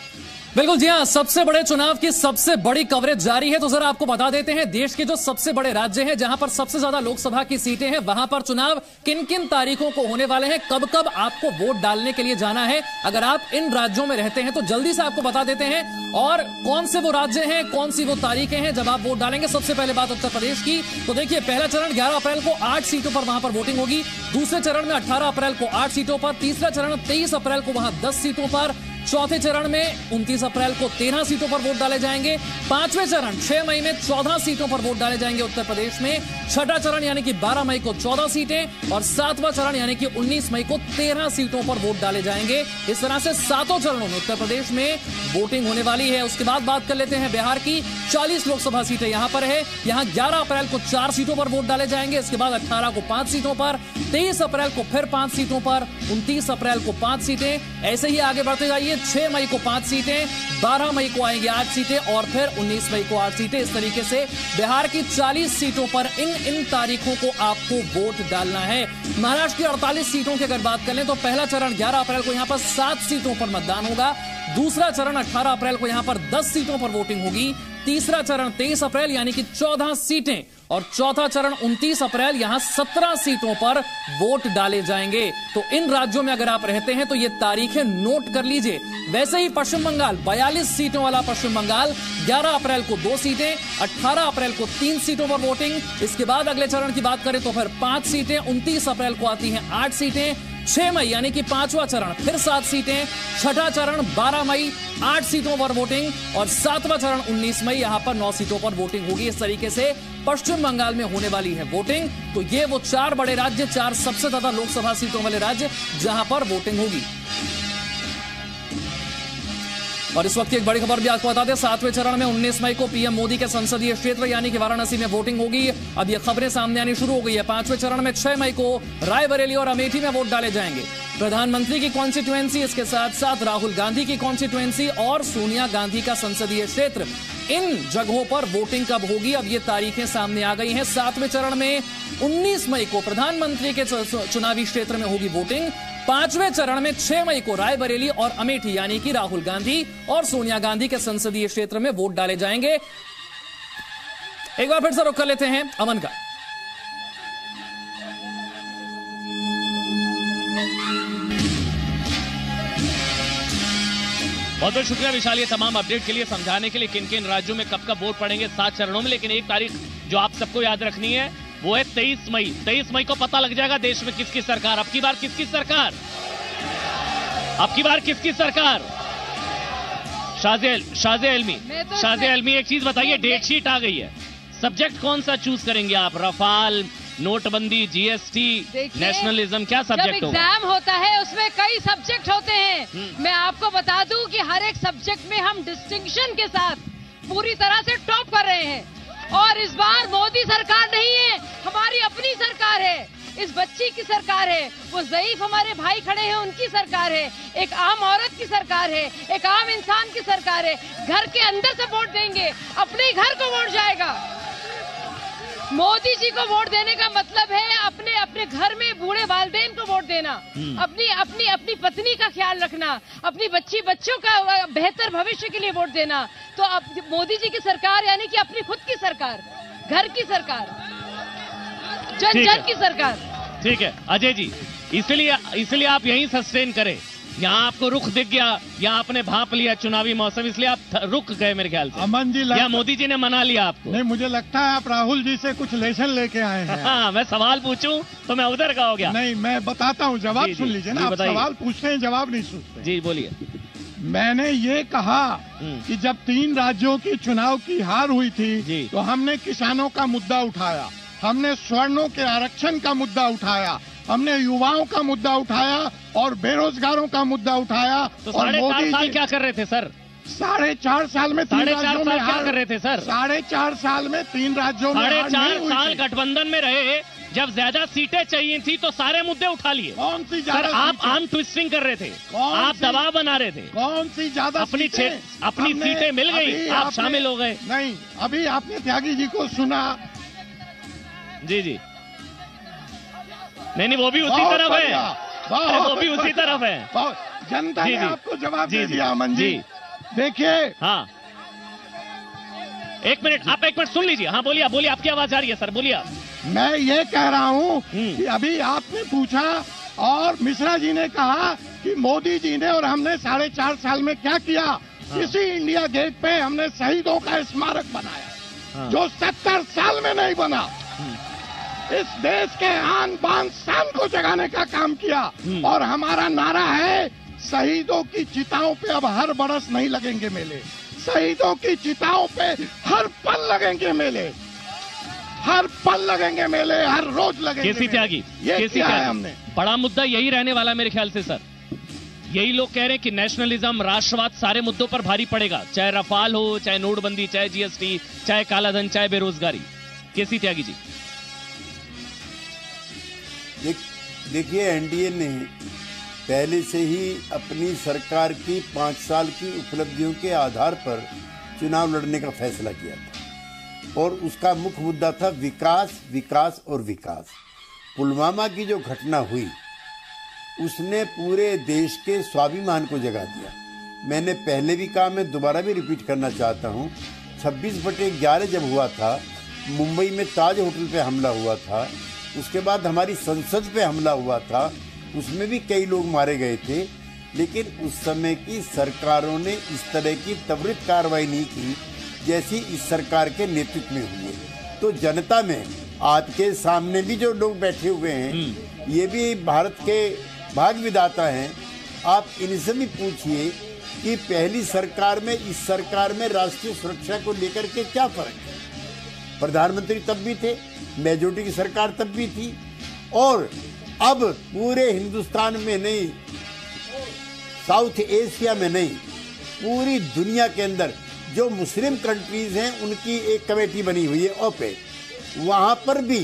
बिल्कुल जी हाँ, सबसे बड़े चुनाव की सबसे बड़ी कवरेज जारी है। तो जरा आपको बता देते हैं देश के जो सबसे बड़े राज्य हैं, जहां पर सबसे ज्यादा लोकसभा की सीटें हैं, वहां पर चुनाव किन किन तारीखों को होने वाले हैं, कब कब आपको वोट डालने के लिए जाना है। अगर आप इन राज्यों में रहते हैं तो जल्दी से आपको बता देते हैं, और कौन से वो राज्य हैं, कौन सी वो तारीखें हैं जब आप वोट डालेंगे। सबसे पहले बात उत्तर प्रदेश की, तो देखिए पहला चरण 11 अप्रैल को 8 सीटों पर वहां पर वोटिंग होगी। दूसरे चरण में 18 अप्रैल को 8 सीटों पर, तीसरा चरण 23 अप्रैल को वहां 10 सीटों पर, चौथे चरण में 29 अप्रैल को 13 सीटों पर वोट डाले जाएंगे। पांचवें चरण 6 मई में 14 सीटों पर वोट डाले जाएंगे उत्तर प्रदेश में। छठा चरण यानी कि 12 मई को 14 सीटें, और सातवां चरण यानी कि 19 मई को 13 सीटों पर वोट डाले जाएंगे। इस तरह से सातों चरणों में उत्तर प्रदेश में वोटिंग होने वाली है। उसके बाद बात कर लेते हैं बिहार की। 40 लोकसभा सीटें यहां पर है। यहां 11 अप्रैल को 4 सीटों पर वोट डाले जाएंगे। इसके बाद 18 को 5 सीटों पर, 23 अप्रैल को फिर 5 सीटों पर, 29 अप्रैल को 5 सीटें। ऐसे ही आगे बढ़ते जाइए, 6 मई को 5 सीटें, 12 मई को आएंगे 8 सीटें, और फिर 19 मई को 8 सीटें। इस तरीके से बिहार की 40 सीटों पर इन तारीखों को आपको वोट डालना है। महाराष्ट्र की 48 सीटों की अगर बात कर लें तो पहला चरण 11 अप्रैल को यहां पर 7 सीटों पर मतदान होगा। दूसरा चरण 18 अप्रैल को यहां पर 10 सीटों पर वोटिंग होगी। तीसरा चरण 23 अप्रैल यानी कि 14 सीटें, और चौथा चरण 29 अप्रैल यहां 17 सीटों पर वोट डाले जाएंगे। तो इन राज्यों में अगर आप रहते हैं तो ये तारीखें नोट कर लीजिए। वैसे ही पश्चिम बंगाल, 42 सीटों वाला पश्चिम बंगाल, 11 अप्रैल को 2 सीटें, 18 अप्रैल को 3 सीटों पर वोटिंग। इसके बाद अगले चरण की बात करें तो फिर 5 सीटें, 29 अप्रैल को आती हैं 8 सीटें, 6 मई यानी कि 5वां चरण फिर 7 सीटें, छठा चरण 12 मई 8 सीटों पर वोटिंग, और 7वां चरण 19 मई यहां पर 9 सीटों पर वोटिंग होगी। इस तरीके से पश्चिम बंगाल में होने वाली है वोटिंग। तो ये वो 4 बड़े राज्य, 4 सबसे ज्यादा लोकसभा सीटों वाले राज्य जहां पर वोटिंग होगी। और इस वक्त की एक बड़ी खबर भी आपको बता दें, 7वें चरण में 19 मई को पीएम मोदी के संसदीय क्षेत्र यानी कि वाराणसी में वोटिंग होगी। अब ये खबरें सामने आनी शुरू हो गई है। 5वें चरण में 6 मई को रायबरेली और अमेठी में वोट डाले जाएंगे। प्रधानमंत्री की कॉन्स्टिट्यूएंसी, इसके साथ साथ राहुल गांधी की कॉन्स्टिट्यूएंसी और सोनिया गांधी का संसदीय क्षेत्र, इन जगहों पर वोटिंग कब होगी, अब ये तारीखें सामने आ गई हैं। 7वें चरण में 19 मई को प्रधानमंत्री के चुनावी क्षेत्र में होगी वोटिंग। 5वें चरण में 6 मई को रायबरेली और अमेठी यानी कि राहुल गांधी और सोनिया गांधी के संसदीय क्षेत्र में वोट डाले जाएंगे। एक बार फिर से रुख कर लेते हैं अमन का। बहुत बहुत शुक्रिया विशाल, ये तमाम अपडेट के लिए, समझाने के लिए किन किन राज्यों में कब कब वोट पड़ेंगे 7 चरणों में। लेकिन एक तारीख जो आप सबको याद रखनी है वो है 23 मई। 23 मई को पता लग जाएगा देश में किसकी सरकार, अब की बार किसकी सरकार, अब की बार किसकी सरकार। शाज़े अलमी एक चीज बताइए, डेट शीट आ गई है, सब्जेक्ट कौन सा चूज करेंगे आप, रफाल, नोटबंदी, जीएसटी, नेशनलिज्म, क्या सब्जेक्ट होगा? एग्जाम होता है उसमें कई सब्जेक्ट होते हैं। मैं आपको बता दूं कि हर एक सब्जेक्ट में हम डिस्टिंक्शन के साथ पूरी तरह से टॉप कर रहे हैं। और इस बार मोदी सरकार नहीं है, हमारी अपनी सरकार है, इस बच्ची की सरकार है, वो ज़ईफ हमारे भाई खड़े हैं उनकी सरकार है, एक आम औरत की सरकार है, एक आम इंसान की सरकार है। घर के अंदर से वोट देंगे, अपने घर को वोट जाएगा। मोदी जी को वोट देने का मतलब है अपने अपने घर में बूढ़े वालिदैन को वोट देना, अपनी पत्नी का ख्याल रखना, अपनी बच्चों का बेहतर भविष्य के लिए वोट देना। तो अब मोदी जी की सरकार यानी कि अपनी खुद की सरकार, घर की सरकार, जन जन की सरकार। ठीक है अजय जी, इसलिए आप यहीं सस्टेन करें। यहाँ आपको रुख दिख गया, यहाँ आपने भांप लिया चुनावी मौसम, इसलिए आप रुक गए मेरे ख्याल से। अमन जी, या मोदी जी ने मना लिया आपको? नहीं, मुझे लगता है आप राहुल जी से कुछ लेसन लेके आए हैं। हाँ, मैं सवाल पूछूं तो मैं उधर का हो गया। नहीं, मैं बताता हूँ, जवाब सुन लीजिए ना। आप सवाल पूछते हैं, जवाब नहीं सुनते। जी बोलिए। मैंने ये कहा कि जब 3 राज्यों की चुनाव की हार हुई थी तो हमने किसानों का मुद्दा उठाया, हमने स्वर्णों के आरक्षण का मुद्दा उठाया, हमने युवाओं का मुद्दा उठाया और बेरोजगारों का मुद्दा उठाया। तो 4.5 साल क्या कर रहे थे सर? 4.5 साल में 3 राज्यों में क्या कर रहे थे सर? 4.5 साल में 3 राज्यों में 4.5 साल गठबंधन में रहे, जब ज्यादा सीटें चाहिए थी तो सारे मुद्दे उठा लिए। कौन सी सर आप आम ट्विस्टिंग कर रहे थे, आप दबाव बना रहे थे। कौन सी ज्यादा अपनी सीटें मिल गई, आप शामिल हो गए। नहीं, अभी आपने त्यागी जी को सुना। जी जी, नहीं वो भी उसी तरफ है, वो भी उसी तरफ है। जनता ने आपको जवाब दे दिया अमन जी। देखिए, हाँ एक मिनट, आप एक मिनट सुन लीजिए। हाँ बोलिए, बोलिए, आपकी आवाज आ रही है सर, बोलिए। मैं ये कह रहा हूँ कि अभी आपने पूछा और मिश्रा जी ने कहा कि मोदी जी ने और हमने 4.5 साल में क्या किया। इसी इंडिया गेट पे हमने शहीदों का स्मारक बनाया, जो 70 साल में नहीं बना। इस देश के आन बान शान को जगाने का काम किया। और हमारा नारा है, शहीदों की चिताओं पे अब हर बरस नहीं लगेंगे मेले, शहीदों की चिताओं पे हर पल लगेंगे मेले, हर पल लगेंगे मेले, हर रोज लगेंगे। केसी त्यागी, ये किया है हमने। बड़ा मुद्दा यही रहने वाला मेरे ख्याल से सर। यही लोग कह रहे हैं कि नेशनलिज्म, राष्ट्रवाद सारे मुद्दों पर भारी पड़ेगा, चाहे रफाल हो, चाहे नोटबंदी, चाहे जीएसटी, चाहे कालाधन, चाहे बेरोजगारी। केसी त्यागी जी, देखिए, एनडीए ने पहले से ही अपनी सरकार की 5 साल की उपलब्धियों के आधार पर चुनाव लड़ने का फैसला किया था और उसका मुख्य मुद्दा था विकास, विकास और विकास। पुलवामा की जो घटना हुई उसने पूरे देश के स्वाभिमान को जगा दिया। मैंने पहले भी कहा, मैं दोबारा भी रिपीट करना चाहता हूँ, 26/11 जब हुआ था, मुंबई में ताज होटल पे हमला हुआ था, उसके बाद हमारी संसद पे हमला हुआ था, उसमें भी कई लोग मारे गए थे, लेकिन उस समय की सरकारों ने इस तरह की त्वरित कार्रवाई नहीं की जैसी इस सरकार के नेतृत्व में हुई है। तो जनता में आपके सामने भी जो लोग बैठे हुए हैं, ये भी भारत के भाग विधाता हैं। आप इनसे भी पूछिए कि पहली सरकार में, इस सरकार में राष्ट्रीय सुरक्षा को लेकर के क्या फर्क है। प्रधानमंत्री तब भी थे, मेजोरिटी की सरकार तब भी थी, और अब पूरे हिंदुस्तान में नहीं, साउथ एशिया में नहीं, पूरी दुनिया के अंदर जो मुस्लिम कंट्रीज हैं उनकी एक कमेटी बनी हुई है ओपेक, वहां पर भी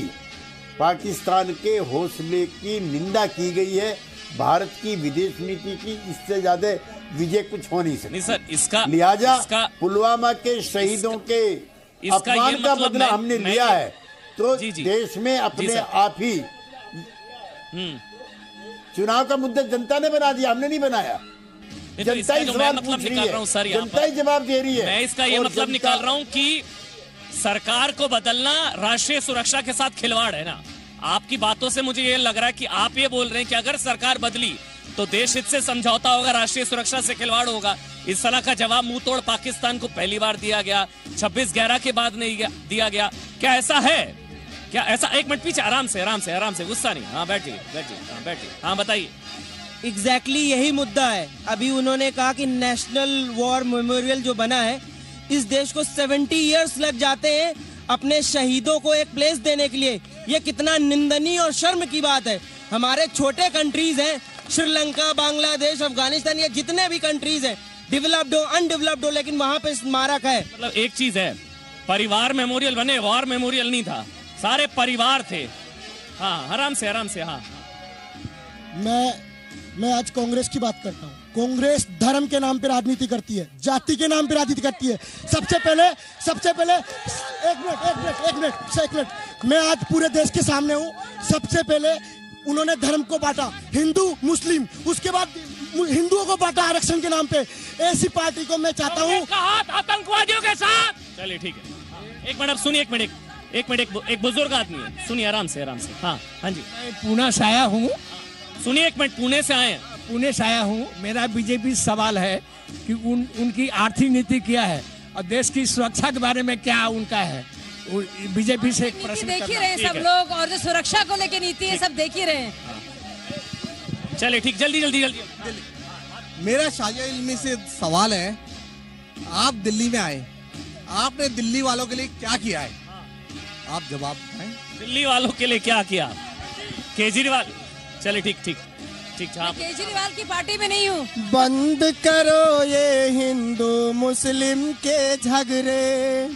पाकिस्तान के हौसले की निंदा की गई है। भारत की विदेश नीति की इससे ज्यादा विजय कुछ हो नहीं सकती सर। इसका लिहाजा पुलवामा के शहीदों के अपमान का बदला हमने लिया है, तो देश में अपने आप ही चुनाव का मुद्दा जनता ने बना दिया, हमने नहीं बनाया। जनता ही सवाल पूछ रही है, जनता ही जवाब दे रही है। मैं इसका ये मतलब निकाल रहा हूं कि सरकार को बदलना राष्ट्रीय सुरक्षा के साथ खिलवाड़ है ना। आपकी बातों से मुझे ये लग रहा है कि आप ये बोल रहे हैं कि अगर सरकार बदली तो देश हित से समझौता होगा, राष्ट्रीय सुरक्षा से खिलवाड़ होगा। इस तरह का जवाब मुंह तोड़ पाकिस्तान को पहली बार दिया गया, 26/11 के बाद नहीं दिया गया। क्या ऐसा है? क्या ऐसा? एक मिनट पीछे, आराम से, गुस्सा नहीं। हाँ बैठिए, हाँ बताइए। एग्जैक्टली यही मुद्दा है। अभी उन्होंने कहा कि नेशनल वॉर मेमोरियल जो बना है, इस देश को 70 इयर्स लग जाते हैं अपने शहीदों को एक प्लेस देने के लिए। ये कितना निंदनीय और शर्म की बात है। हमारे छोटे कंट्रीज हैं, श्रीलंका, बांग्लादेश, अफगानिस्तान, ये जितने भी कंट्रीज हैं, डेवलप्ड हो, अनडेवलप्ड हो, लेकिन वहां पे स्मारक है। मतलब एक चीज है, परिवार मेमोरियल बने, वॉर मेमोरियल नहीं था, सारे परिवार थे। हाँ आराम से। हाँ मैं आज कांग्रेस की बात करता हूँ। कांग्रेस धर्म के नाम पे राजनीति करती है, जाति के नाम पे राजनीति करती है। सबसे पहले एक मिनट, मैं आज पूरे देश के सामने हूँ। सबसे पहले उन्होंने धर्म को बांटा, हिंदू मुस्लिम, उसके बाद हिंदुओं को बांटा आरक्षण के नाम पे। ऐसी पार्टी को मैं चाहता हूँ आतंकवादियों के साथ। चलिए ठीक है, एक मिनट सुनिए, एक मिनट, एक बुजुर्ग आदमी है, सुनिए आराम से। हाँ जी। मैं पुणे से आया हूँ। सुनिए एक मिनट, पुणे से आए हैं? पुणे से आया हूँ। मेरा बीजेपी सवाल है कि उनकी आर्थिक नीति क्या है और देश की सुरक्षा के बारे में क्या उनका है। बीजेपी से एक प्रश्न देख ही रहे हैं सब लोग, और जो सुरक्षा को लेकर नीति है सब देख ही रहे हैं। चलिए ठीक, जल्दी। मेरा शाजिया इल्मी से सवाल है, आप दिल्ली में आए, आपने दिल्ली वालों के लिए क्या किया है? आप जवाब दें। दिल्ली वालों के लिए क्या किया? केजरीवाल। चलिए ठीक। ठीक ठाक। केजरीवाल की पार्टी में नहीं हूँ। बंद करो ये हिंदू मुस्लिम के झगड़े,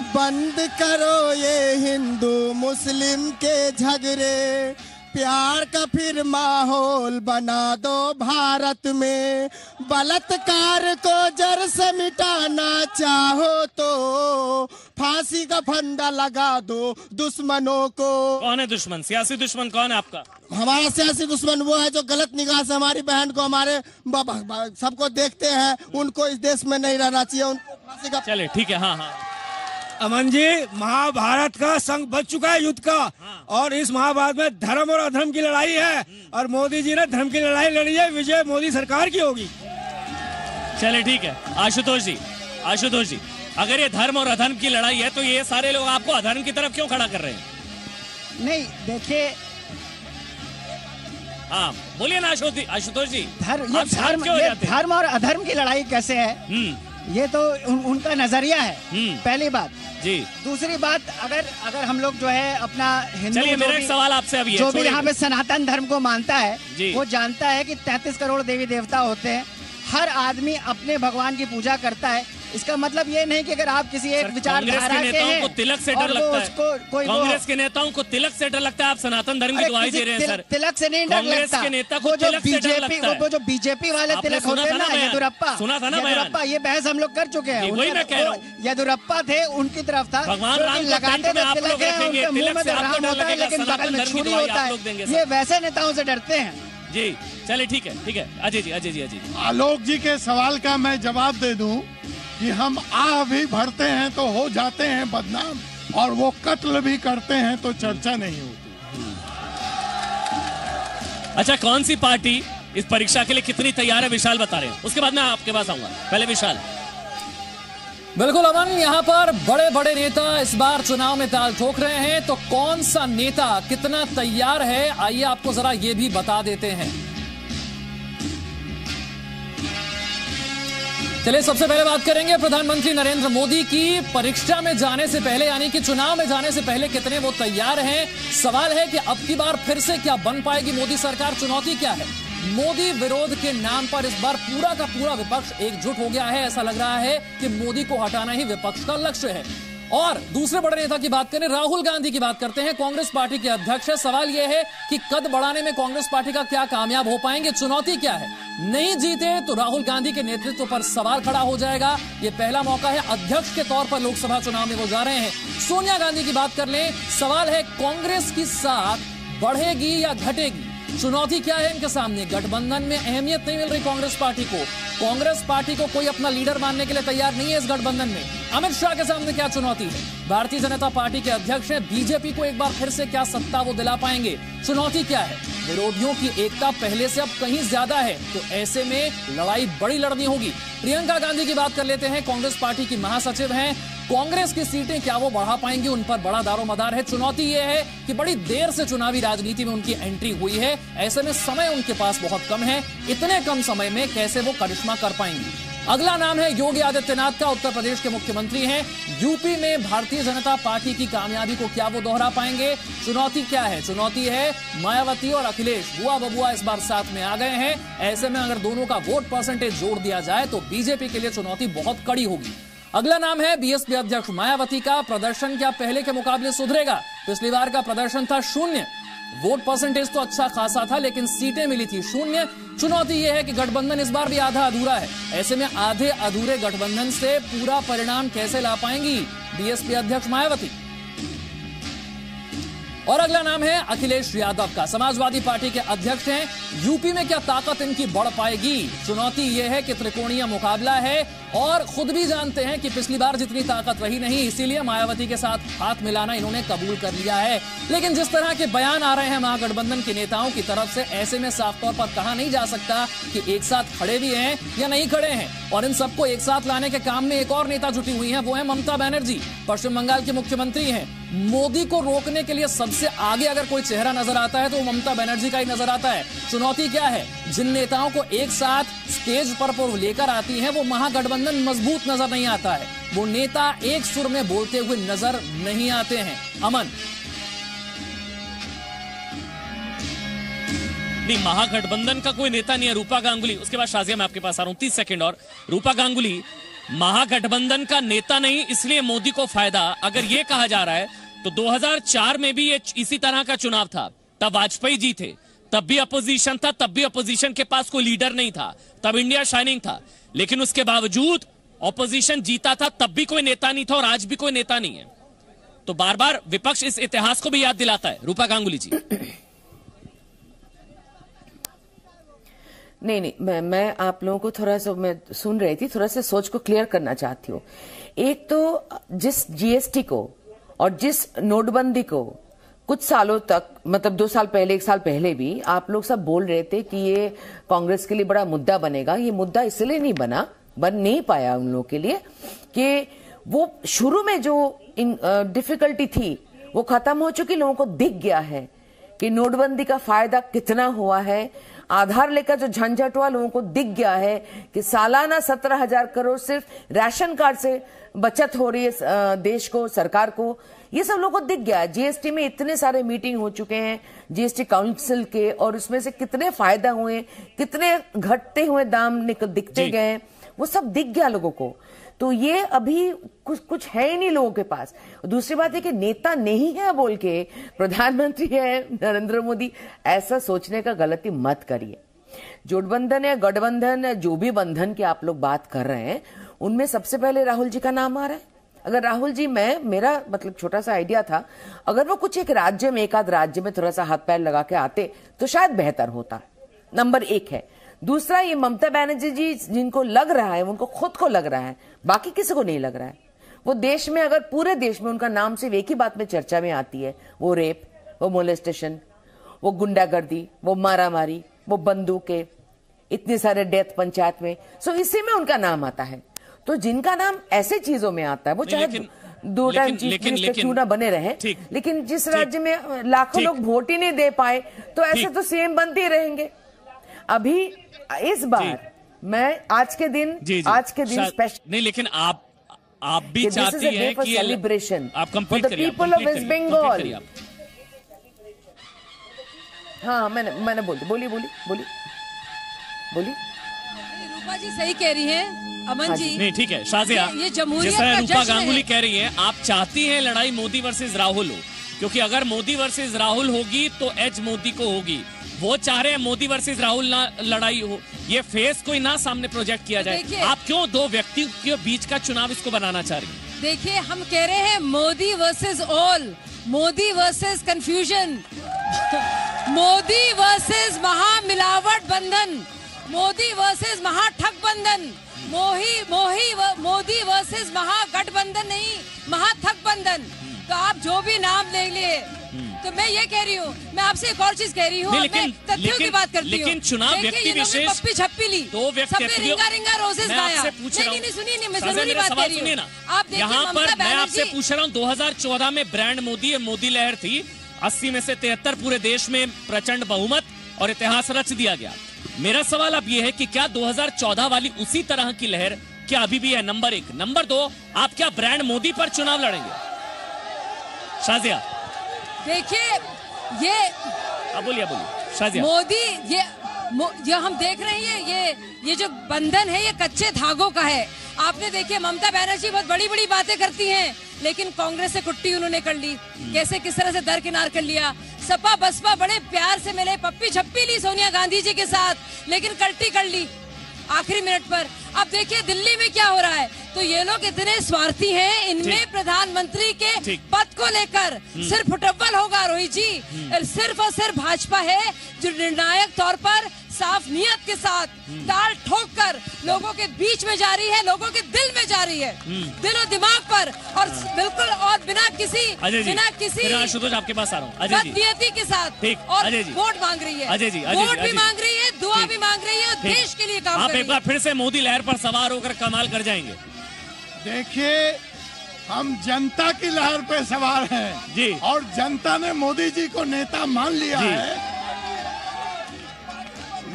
बंद करो ये हिंदू मुस्लिम के झगड़े, प्यार का फिर माहौल बना दो भारत में, बलात्कार को जड़ से मिटाना चाहो तो फांसी का फंदा लगा दो दुश्मनों को। कौन है दुश्मन? सियासी दुश्मन कौन है आपका? हमारा सियासी दुश्मन वो है जो गलत निगाह से हमारी बहन को, हमारे सबको देखते हैं, उनको इस देश में नहीं रहना चाहिए, उनको फांसी का। चले ठीक है। हाँ। अमन जी, महाभारत का संग बच चुका है युद्ध का, और इस महाभारत में धर्म और अधर्म की लड़ाई है, और मोदी जी ने धर्म की लड़ाई लड़ी है, विजय मोदी सरकार की होगी। चले ठीक है। आशुतोष जी, अगर ये धर्म और अधर्म की लड़ाई है तो ये सारे लोग आपको अधर्म की तरफ क्यों खड़ा कर रहे हैं? नहीं देखिए, हाँ बोलिए ना आशुतोष जी। धर्म और अधर्म की लड़ाई कैसे है, ये तो उनका नजरिया है, पहली बात जी। दूसरी बात, अगर हम लोग जो है अपना हिंदू, मेरा एक सवाल आपसे अभी है, जो भी यहाँ पे सनातन धर्म को मानता है वो जानता है कि 33 करोड़ देवी देवता होते हैं, हर आदमी अपने भगवान की पूजा करता है। इसका मतलब ये नहीं कि अगर आप किसी एक विचारधारा के हैं को तिलक से डर लगता है, कांग्रेस के नेताओं को तिलक से डर लगता है, आप सनातन धर्म की दुहाई दे रहे हैं सर। तिलक से नहीं डर लगता, के नेता को वो जो बीजेपी वाले तिलक होते हैं ना, येदुरप्पा, सुना था ना येदुरप्पा, ये बहस हम लोग कर चुके हैं। वही मैं कह रहा हूँ, येदुरप्पा थे, उनकी तरफ था, भगवान राम लगाते थे तिलक है, उनके मुंह में राम होता है लेकिन बगल में छुरी होता है, ये वैसे नेताओं से डरते हैं जी। चले ठीक है। अजय जी। आलोक जी के सवाल का मैं जवाब दे दूं कि हम आह भी भरते हैं तो हो जाते हैं बदनाम, और वो कत्ल भी करते हैं तो चर्चा नहीं होती। अच्छा, कौन सी पार्टी इस परीक्षा के लिए कितनी तैयार है, विशाल बता रहे हैं, उसके बाद मैं आपके पास आऊंगा। पहले विशाल। बिल्कुल अमन, यहाँ पर बड़े बड़े नेता इस बार चुनाव में ताल ठोक रहे हैं, तो कौन सा नेता कितना तैयार है, आइए आपको जरा ये भी बता देते हैं। चलिए सबसे पहले बात करेंगे प्रधानमंत्री नरेंद्र मोदी की परीक्षा में जाने से पहले, यानी कि चुनाव में जाने से पहले कितने वो तैयार हैं। सवाल है कि अब की बार फिर से क्या बन पाएगी मोदी सरकार, चुनौती क्या है। मोदी विरोध के नाम पर इस बार पूरा का पूरा विपक्ष एकजुट हो गया है, ऐसा लग रहा है कि मोदी को हटाना ही विपक्ष का लक्ष्य है। और दूसरे बड़े नेता की बात करें, राहुल गांधी की बात करते हैं, कांग्रेस पार्टी के अध्यक्ष है। सवाल यह है कि कद बढ़ाने में कांग्रेस पार्टी का क्या कामयाब हो पाएंगे, चुनौती क्या है। नहीं जीते तो राहुल गांधी के नेतृत्व पर सवाल खड़ा हो जाएगा। ये पहला मौका है, अध्यक्ष के तौर पर लोकसभा चुनाव में वो जा रहे हैं। सोनिया गांधी की बात कर लें, सवाल है कांग्रेस की साथ बढ़ेगी या घटेगी, चुनौती क्या है इनके सामने। गठबंधन में अहमियत नहीं मिल रही कांग्रेस पार्टी को, कांग्रेस पार्टी को कोई अपना लीडर मानने के लिए तैयार नहीं है इस गठबंधन में। अमित शाह के सामने क्या चुनौती है, भारतीय जनता पार्टी के अध्यक्ष हैं, बीजेपी को एक बार फिर से क्या सत्ता वो दिला पाएंगे, चुनौती क्या है। विरोधियों की एकता पहले से अब कहीं ज्यादा है, तो ऐसे में लड़ाई बड़ी लड़नी होगी। प्रियंका गांधी की बात कर लेते हैं, कांग्रेस पार्टी की महासचिव हैं, कांग्रेस की सीटें क्या वो बढ़ा पाएंगी, उन पर बड़ा दारोमदार है। चुनौती ये है कि बड़ी देर से चुनावी राजनीति में उनकी एंट्री हुई है, ऐसे में समय उनके पास बहुत कम है, इतने कम समय में कैसे वो करिश्मा कर पाएंगी। अगला नाम है योगी आदित्यनाथ का, उत्तर प्रदेश के मुख्यमंत्री हैं। यूपी में भारतीय जनता पार्टी की कामयाबी को क्या वो दोहरा पाएंगे, चुनौती क्या है। चुनौती है मायावती और अखिलेश, बुआ बबुआ इस बार साथ में आ गए हैं, ऐसे में अगर दोनों का वोट परसेंटेज जोड़ दिया जाए तो बीजेपी के लिए चुनौती बहुत कड़ी होगी। अगला नाम है बीएसपी अध्यक्ष मायावती का, प्रदर्शन क्या पहले के मुकाबले सुधरेगा। पिछली बार का प्रदर्शन था 0, वोट परसेंटेज तो अच्छा खासा था लेकिन सीटें मिली थी 0। चुनौती यह है कि गठबंधन इस बार भी आधा अधूरा है, ऐसे में आधे अधूरे गठबंधन से पूरा परिणाम कैसे ला पाएंगी बीएसपी अध्यक्ष मायावती। और अगला नाम है अखिलेश यादव का, समाजवादी पार्टी के अध्यक्ष हैं। यूपी में क्या ताकत इनकी बढ़ पाएगी, चुनौती यह है कि त्रिकोणीय मुकाबला है और खुद भी जानते हैं कि पिछली बार जितनी ताकत रही नहीं, इसीलिए मायावती के साथ हाथ मिलाना इन्होंने कबूल कर लिया है। लेकिन जिस तरह के बयान आ रहे हैं महागठबंधन के नेताओं की तरफ से, ऐसे में साफ तौर पर कहा नहीं जा सकता कि एक साथ खड़े भी हैं या नहीं खड़े हैं। और इन सबको एक साथ लाने के काम में एक और नेता जुटी हुई है, वो है ममता बनर्जी, पश्चिम बंगाल की मुख्यमंत्री हैं। मोदी को रोकने के लिए सबसे आगे अगर कोई चेहरा नजर आता है तो वो ममता बनर्जी का ही नजर आता है। चुनौती क्या है, जिन नेताओं को एक साथ स्टेज पर लेकर आती हैं वो महागठबंधन मजबूत नजर नहीं आता है, वो नेता एक सुर में बोलते हुए नजर नहीं आते हैं। अमन नहीं, महागठबंधन का कोई नेता नहीं है। रूपा गांगुली, उसके बाद शाजिया मैं आपके पास आ रहा हूं, 30 सेकंड और। रूपा गांगुली महागठबंधन का नेता नहीं, इसलिए मोदी को फायदा। अगर ये कहा जा रहा है तो 2004 में भी ये इसी तरह का चुनाव था, तब वाजपेयी जी थे, तब भी अपोजिशन था, तब भी अपोजिशन के पास कोई लीडर नहीं था, तब इंडिया शाइनिंग था, लेकिन उसके बावजूद अपोजिशन जीता था, तब भी कोई नेता नहीं था और आज भी कोई नेता नहीं है। तो बार बार विपक्ष इस इतिहास को भी याद दिलाता है। रूपा गांगुली जी। नहीं, मैं आप लोगों को थोड़ा सा, मैं सुन रही थी, थोड़ा सा सोच को क्लियर करना चाहती हूँ। एक तो जिस जीएसटी को और जिस नोटबंदी को कुछ सालों तक, मतलब 2 साल पहले, 1 साल पहले भी आप लोग सब बोल रहे थे कि ये कांग्रेस के लिए बड़ा मुद्दा बनेगा। ये मुद्दा इसलिए नहीं बन नहीं पाया उन लोगों के लिए कि वो शुरू में जो डिफिकल्टी थी वो खत्म हो चुकी। लोगों को दिख गया है कि नोटबंदी का फायदा कितना हुआ है। आधार लेकर जो झंझट हुआ, लोगों को दिख गया है कि सालाना 17,000 करोड़ सिर्फ राशन कार्ड से बचत हो रही है देश को, सरकार को। ये सब लोगों को दिख गया है। जीएसटी में इतने सारे मीटिंग हो चुके हैं जीएसटी काउंसिल के, और उसमें से कितने फायदा हुए, कितने घटते हुए दाम दिखते गए, वो सब दिख गया लोगों को। तो ये अभी कुछ है ही नहीं लोगों के पास। दूसरी बात है कि नेता नहीं है बोल के प्रधानमंत्री है नरेंद्र मोदी, ऐसा सोचने का गलती मत करिए। जोटबंधन या गठबंधन, जो भी बंधन की आप लोग बात कर रहे हैं, उनमें सबसे पहले राहुल जी का नाम आ रहा है। अगर राहुल जी, मेरा मतलब छोटा सा आइडिया था, अगर वो कुछ एक राज्य में, एक आध राज्य में थोड़ा सा हाथ पैर लगा के आते तो शायद बेहतर होता। नंबर 1 है। दूसरा, ये ममता बनर्जी जी जिनको लग रहा है, उनको खुद को लग रहा है, बाकी किसी को नहीं लग रहा है। वो देश में, अगर पूरे देश में उनका नाम सिर्फ एक ही बात में चर्चा में आती है, वो रेप, वो मोलेस्टेशन, वो गुंडागर्दी, वो मारामारी, वो बंदूकें, इतने सारे डेथ पंचायत में, सो इसी में उनका नाम आता है। तो जिनका नाम ऐसे चीजों में आता है, वो चाहे 2 टाइम चीफ मिनिस्टर क्यों ना बने रहे, लेकिन जिस राज्य में लाखों लोग वोट ही नहीं दे पाए, तो ऐसे तो सीएम बनते ही रहेंगे। अभी इस बार मैं आज के दिन स्पेशल नहीं, लेकिन आप भी चाहती हैं कि सेलिब्रेशन आप कंप्लीट करिए, पीपल ऑफ वेस्ट बंगाल। हाँ, मैंने बोली। रूपा जी सही कह रही हैं, अमन जी। नहीं, ठीक है शाजिया, ये जमहूरियत का जश्न रूपा गांगुली कह रही है, आप चाहती हैं लड़ाई मोदी वर्सेस राहुल हो, क्योंकि अगर मोदी वर्सेस राहुल होगी तो एज मोदी को होगी। वो चाह रहे हैं मोदी वर्सेस राहुल ना लड़ाई हो, ये फेस कोई ना सामने प्रोजेक्ट किया जाए। आप क्यों 2 व्यक्तियों के बीच का चुनाव इसको बनाना चाह रही हैं? देखिए, हम कह रहे हैं Modi versus all, Modi versus confusion, Modi versus महामिलावट बंधन, मोदी वर्सेस महाठग बंधन, मोदी वर्सेस महागठबंधन, नहीं महाठग बंधन। तो आप जो भी नाम ले लिए, तो मैं ये कह रही हूँ, मैं आपसे एक और चीज कह रही हूँ, मैं तथ्यों की बात करती हूँ। लेकिन चुनाव व्यक्ति विशेष पप्पी छप्पी ली, 2 व्यक्ति रिंगा रोजेस गाया। नहीं, सुनिए, मैं जरूरी बात कह रही हूँ। आप देखिए, यहाँ पर मैं आपसे पूछ रहा हूँ, 2014 में ब्रांड मोदी लहर थी, 80 में से 73 पूरे देश में प्रचंड बहुमत और इतिहास रच दिया गया। मेरा सवाल अब ये है कि क्या 2014 वाली उसी तरह की लहर क्या अभी भी है? नंबर 1। नंबर 2, आप क्या ब्रांड मोदी पर चुनाव लड़ेंगे? शाजिया देखिए, ये बोलिए शाजिया। मोदी, ये हम देख रहे हैं, ये जो बंधन है, ये कच्चे धागों का है। आपने देखिए, ममता बनर्जी बहुत बड़ी बड़ी बातें करती हैं, लेकिन कांग्रेस से कुट्टी उन्होंने कर ली, कैसे किस तरह से दरकिनार कर लिया। सपा बसपा बड़े प्यार से मिले, पप्पी छप्पी ली सोनिया गांधी जी के साथ, लेकिन कल्टी कर ली आखिरी मिनट पर। अब देखिए दिल्ली में क्या हो रहा है। तो ये लोग इतने स्वार्थी हैं, इनमें प्रधानमंत्री के पद को लेकर सिर्फ फुटबॉल होगा रोहित जी, सिर्फ और सिर्फ भाजपा है जो निर्णायक तौर पर साफ नियत के साथ ताल ठोक कर लोगों के बीच में जा रही है, लोगों के दिल में जा रही है, दिल और दिमाग पर, और बिल्कुल और बिना किसी आशुतोष आपके पास आ रहा हूँ, बदनीयती के साथ, और वोट मांग रही है, वोट भी मांग रही है, दुआ भी मांग रही है, देश के लिए काम कर रही है। आप एक बार फिर से मोदी लहर पर सवार होकर कमाल कर जाएंगे। देखिए, हम जनता की लहर पे सवार हैं जी, और जनता ने मोदी जी को नेता मान लिया है।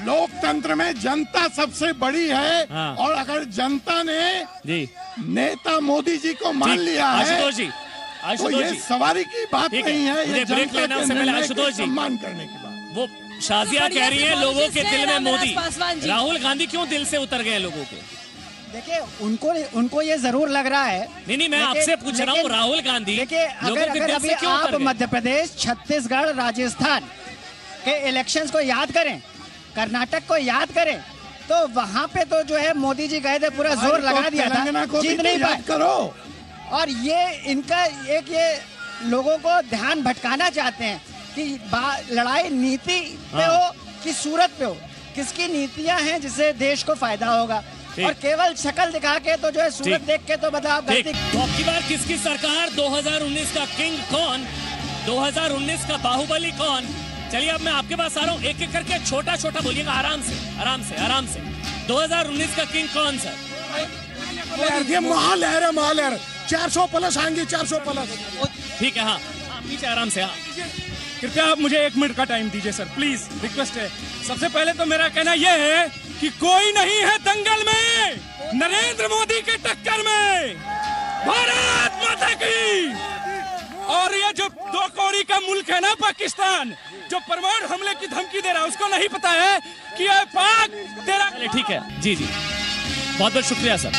लोकतंत्र में जनता सबसे बड़ी है, हाँ। और अगर जनता ने नेता मोदी जी को मान लिया है, आशुतोष तो ये सवारी की बात नहीं है, ये ब्रेक लेना से पहले आशुतोष जी सम्मान करने की बात। वो शाजिया कह रही है लोगों के दिल में मोदी, राहुल गांधी क्यों दिल से उतर गए लोगों के? देखिए उनको ये जरूर लग रहा है। नहीं मैं आपसे पूछ रहा हूँ, राहुल गांधी देखिए अगर अभी आप मध्य प्रदेश, छत्तीसगढ़, राजस्थान के इलेक्शंस को याद करें, कर्नाटक को याद करें, तो वहां पे तो जो है मोदी जी गए थे, पूरा जोर लगा दिया था, जीत नहीं पाए। करो। और ये इनका ये लोगों को ध्यान भटकाना चाहते हैं कि लड़ाई नीति पे हो कि सूरत पे हो, किसकी नीतियां हैं जिससे देश को फायदा होगा, और केवल शक्ल दिखा के तो जो है सूरत देख के तो मतलब आप गलती। तो अब की बार किसकी सरकार? 2019 का किंग कौन, 2019 का बाहुबली कौन? चलिए अब मैं आपके पास आ रहा हूँ, एक एक करके छोटा छोटा बोलिएगा, आराम से। 2019 का किंग कौन सर? ये महालहर है, महालहर 400+ आएंगे, 400+। ठीक है, हाँ पीछे आराम से। हाँ कृपया आप मुझे 1 मिनट का टाइम दीजिए सर, प्लीज रिक्वेस्ट है। सबसे पहले तो मेरा कहना यह है कि कोई नहीं है दंगल में नरेंद्र मोदी के टक्कर में। भारत माता की। और ये जो 2 कौड़ी का मुल्क है ना पाकिस्तान, जो परमाणु हमले की धमकी दे रहा है, उसको नहीं पता है कि ये पाक तेरा। ठीक है जी, बहुत बहुत शुक्रिया सर।